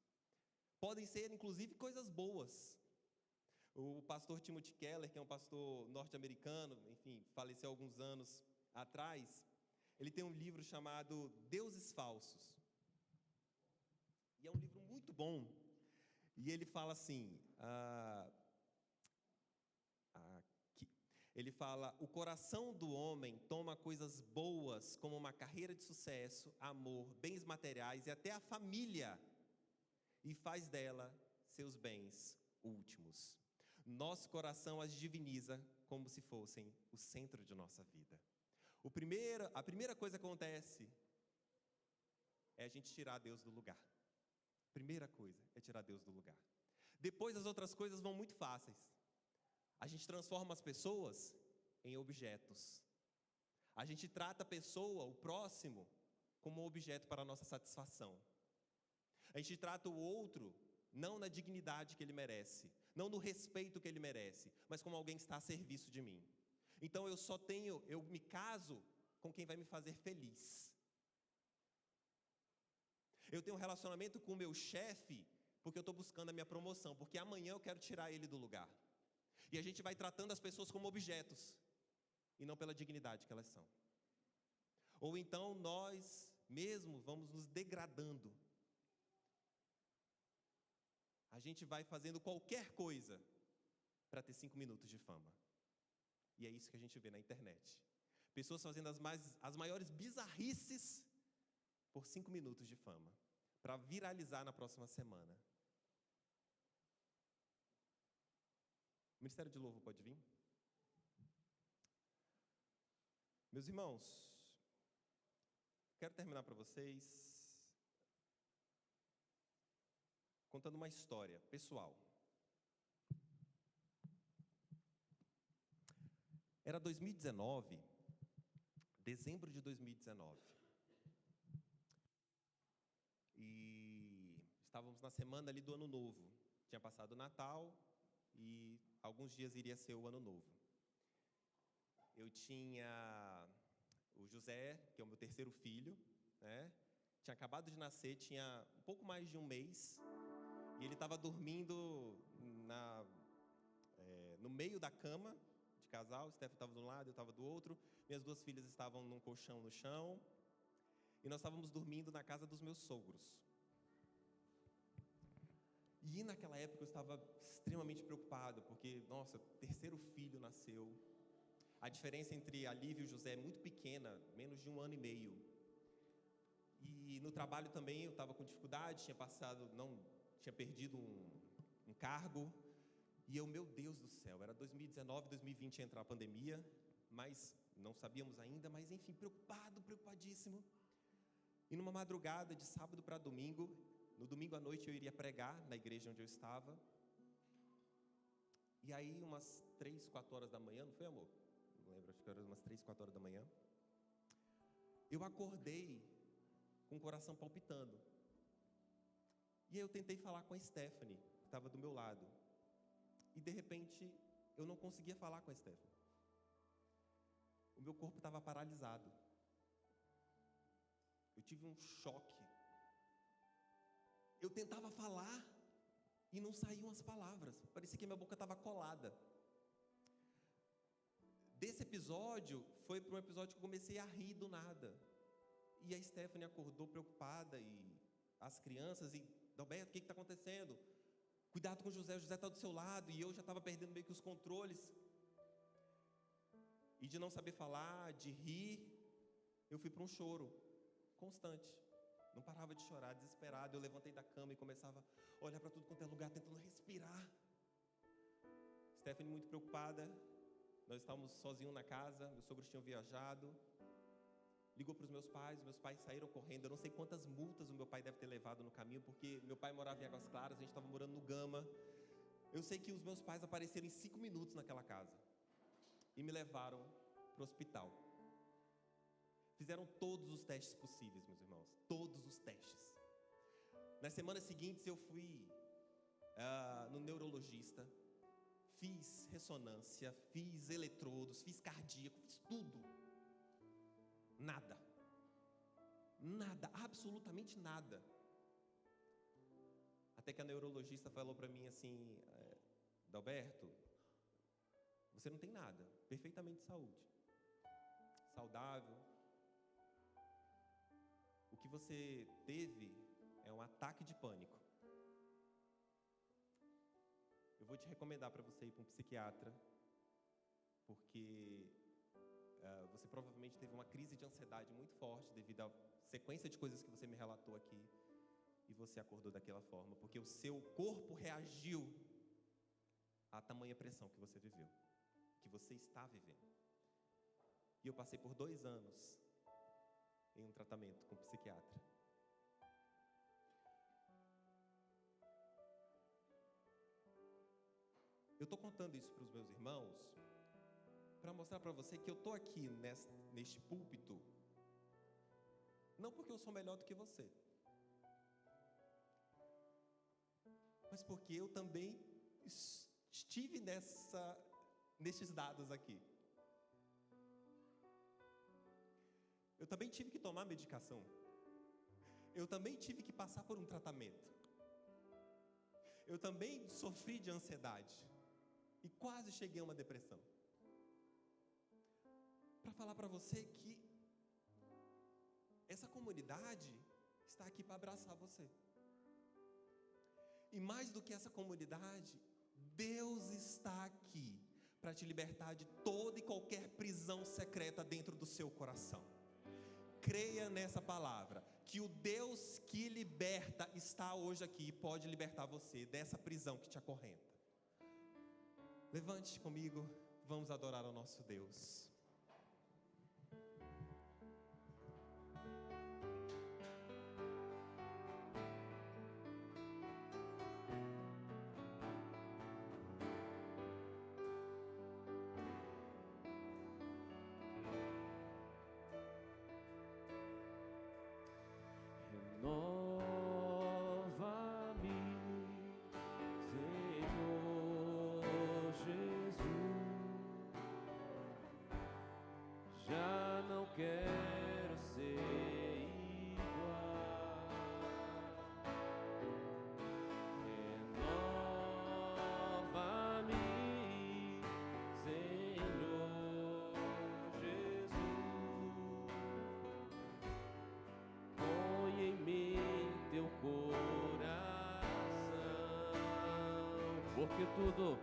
Podem ser, inclusive, coisas boas. O pastor Timothy Keller, que é um pastor norte-americano, enfim, faleceu há alguns anos atrás, ele tem um livro chamado Deuses Falsos. E é um livro muito bom. E ele fala assim, ele fala: o coração do homem toma coisas boas, como uma carreira de sucesso, amor, bens materiais e até a família, e faz dela seus bens últimos. Nosso coração as diviniza como se fossem o centro de nossa vida. A primeira coisa que acontece é a gente tirar Deus do lugar. Primeira coisa é tirar Deus do lugar. Depois as outras coisas vão muito fáceis. A gente transforma as pessoas em objetos. A gente trata a pessoa, o próximo, como um objeto para a nossa satisfação. A gente trata o outro não na dignidade que ele merece, não no respeito que ele merece, mas como alguém que está a serviço de mim. Então eu me caso com quem vai me fazer feliz. Eu tenho um relacionamento com o meu chefe porque eu estou buscando a minha promoção, porque amanhã eu quero tirar ele do lugar. E a gente vai tratando as pessoas como objetos, e não pela dignidade que elas são. Ou então nós mesmos vamos nos degradando. A gente vai fazendo qualquer coisa para ter 5 minutos de fama. E é isso que a gente vê na internet. Pessoas fazendo as maiores bizarrices por 5 minutos de fama, para viralizar na próxima semana. O Ministério de Louvor pode vir? Meus irmãos, quero terminar para vocês contando uma história pessoal. Era 2019, dezembro de 2019. E estávamos na semana ali do Ano Novo. Tinha passado o Natal e alguns dias iria ser o Ano Novo. Eu tinha o José, que é o meu terceiro filho, né? Tinha acabado de nascer, tinha um pouco mais de um mês, e ele estava dormindo no meio da cama de casal. O Steph estava de um lado, eu estava do outro. Minhas 2 filhas estavam num colchão no chão. e nós estávamos dormindo na casa dos meus sogros. E naquela época eu estava extremamente preocupado, porque, nossa, terceiro filho nasceu. A diferença entre a Lívia e o José é muito pequena, menos de 1 ano e meio. E no trabalho também eu estava com dificuldade, tinha perdido um cargo. E eu, meu Deus do céu, era 2019, 2020 ia entrar a pandemia, mas não sabíamos ainda, mas enfim, preocupadíssimo. E numa madrugada de sábado para domingo, no domingo à noite eu iria pregar na igreja onde eu estava. E aí umas 3, 4 horas da manhã, não foi, amor? Não lembro, acho que era umas 3, 4 horas da manhã. Eu acordei com o coração palpitando. E aí eu tentei falar com a Stephanie, que estava do meu lado. E de repente eu não conseguia falar com a Stephanie. O meu corpo estava paralisado. Eu tive um choque. Eu tentava falar e não saíam as palavras. Parecia que minha boca estava colada. Desse episódio, foi para um episódio que eu comecei a rir do nada. E a Stephanie acordou preocupada, e as crianças, e Dalberto, o que está acontecendo? Cuidado com o José está do seu lado, e eu já estava perdendo meio que os controles. E de não saber falar, de rir, eu fui para um choro constante. Não parava de chorar, desesperado. Eu levantei da cama e começava a olhar para tudo quanto é lugar, tentando respirar. Stephanie muito preocupada. Nós estávamos sozinhos na casa, meus sogros tinham viajado. Ligou para os meus pais saíram correndo. Eu não sei quantas multas o meu pai deve ter levado no caminho, porque meu pai morava em Águas Claras, a gente estava morando no Gama. Eu sei que os meus pais apareceram em 5 minutos naquela casa e me levaram para o hospital. Fizeram todos os testes possíveis, meus irmãos, todos os testes. Nas semanas seguintes eu fui no neurologista, fiz ressonância, fiz eletrodos, fiz cardíaco, fiz tudo. Nada, absolutamente nada. Até que a neurologista falou para mim assim: Dalberto, você não tem nada, perfeitamente saudável. O que você teve é um ataque de pânico. Eu vou te recomendar para você ir para um psiquiatra, porque você provavelmente teve uma crise de ansiedade muito forte devido à sequência de coisas que você me relatou aqui, e você acordou daquela forma, porque o seu corpo reagiu à tamanha pressão que você viveu, que você está vivendo. E eu passei por 2 anos em um tratamento com psiquiatra. Eu estou contando isso para os meus irmãos para mostrar para você que eu estou aqui neste púlpito não porque eu sou melhor do que você, mas porque eu também estive nestes dados aqui. Eu também tive que tomar medicação. Eu também tive que passar por um tratamento. Eu também sofri de ansiedade e quase cheguei a uma depressão. Para falar para você que essa comunidade está aqui para abraçar você. E mais do que essa comunidade, Deus está aqui para te libertar de toda e qualquer prisão secreta dentro do seu coração. Creia nessa palavra, que o Deus que liberta está hoje aqui e pode libertar você dessa prisão que te acorrenta. Levante comigo, vamos adorar ao nosso Deus. porque tudo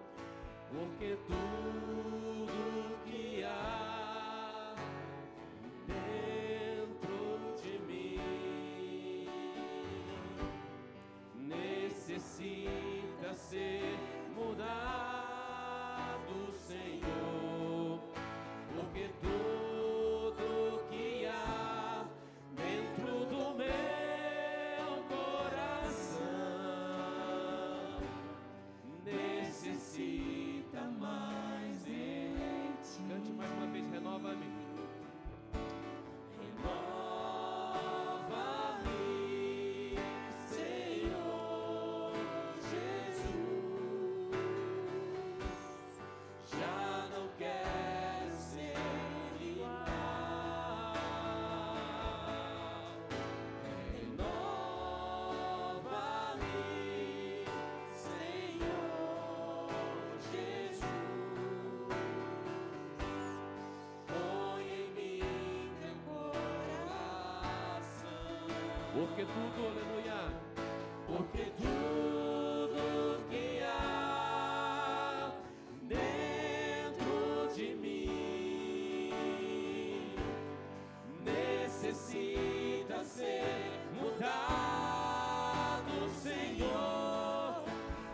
que há dentro de mim necessita ser mudado, Senhor, porque tudo que há dentro do meu coração necessita mais de ti. Cante mais uma vez, renova-me. Renova-me, Senhor Jesus. Já não quero ser igual. Renova-me, Senhor Jesus. Põe em mim teu coração. Porque tudo, aleluia, porque tudo que há dentro de mim necessita ser mudado, Senhor,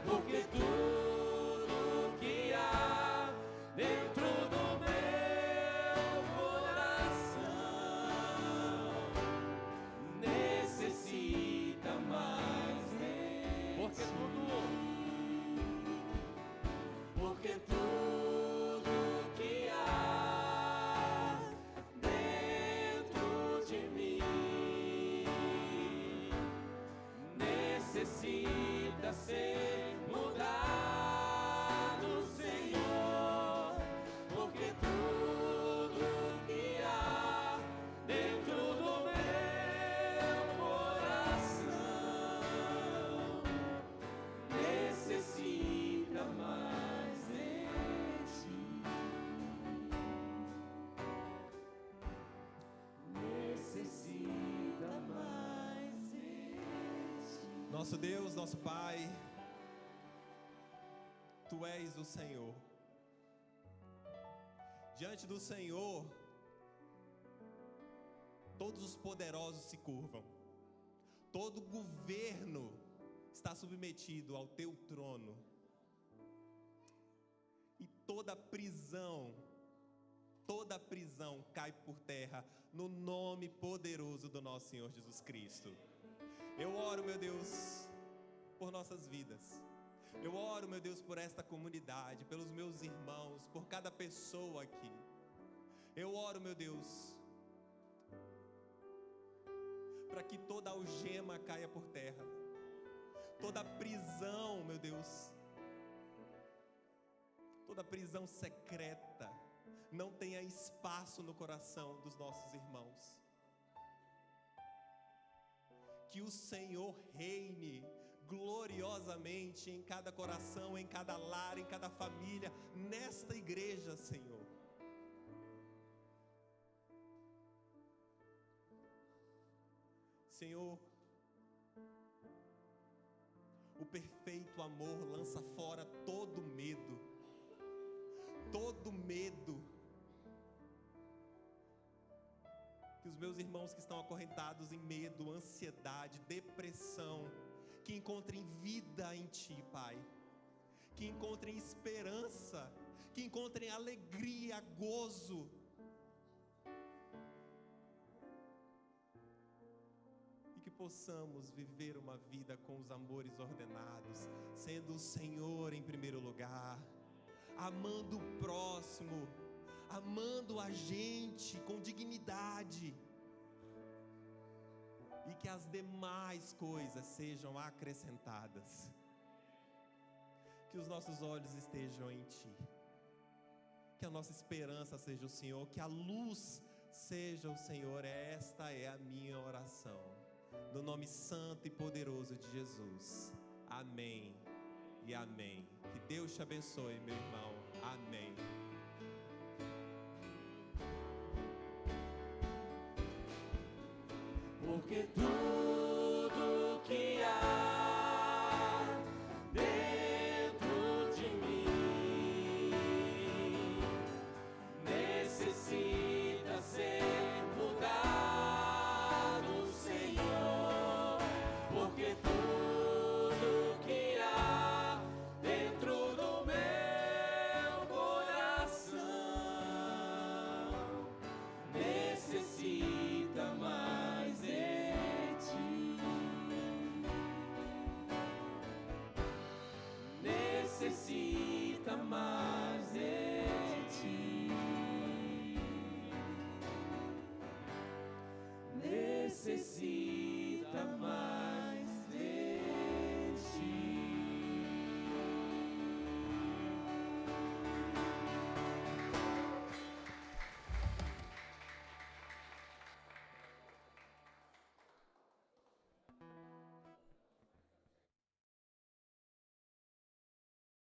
porque tudo que há dentro do meu coração necessita mais de porque tudo que há dentro de mim necessita ser mudado, Senhor, porque tudo que há dentro do meu coração necessita mais de ti. Necessita mais de ti. Nosso Deus, nosso Pai, Tu és o Senhor. Diante do Senhor, todos os poderosos se curvam. Todo governo está submetido ao Teu trono. E toda prisão cai por terra no nome poderoso do nosso Senhor Jesus Cristo. Eu oro, meu Deus, por nossas vidas. Eu oro, meu Deus, por esta comunidade, pelos meus irmãos, por cada pessoa aqui. Eu oro, meu Deus, para que toda algema caia por terra. Toda prisão, meu Deus, toda prisão secreta não tenha espaço no coração dos nossos irmãos. Que o Senhor reine gloriosamente em cada coração, em cada lar, em cada família, nesta igreja, Senhor. Senhor, o perfeito amor lança fora todo medo. Todo medo. Que os meus irmãos que estão acorrentados em medo, ansiedade, depressão, que encontrem vida em Ti, Pai. Que encontrem esperança, que encontrem alegria, gozo. E que possamos viver uma vida com os amores ordenados, sendo o Senhor em primeiro lugar, amando o próximo, amando a gente com dignidade, e que as demais coisas sejam acrescentadas. Que os nossos olhos estejam em Ti, que a nossa esperança seja o Senhor, que a luz seja o Senhor. Esta é a minha oração, no nome santo e poderoso de Jesus. Amém e amém. Que Deus te abençoe, meu irmão. Amém. Porque tudo que há dentro preciso.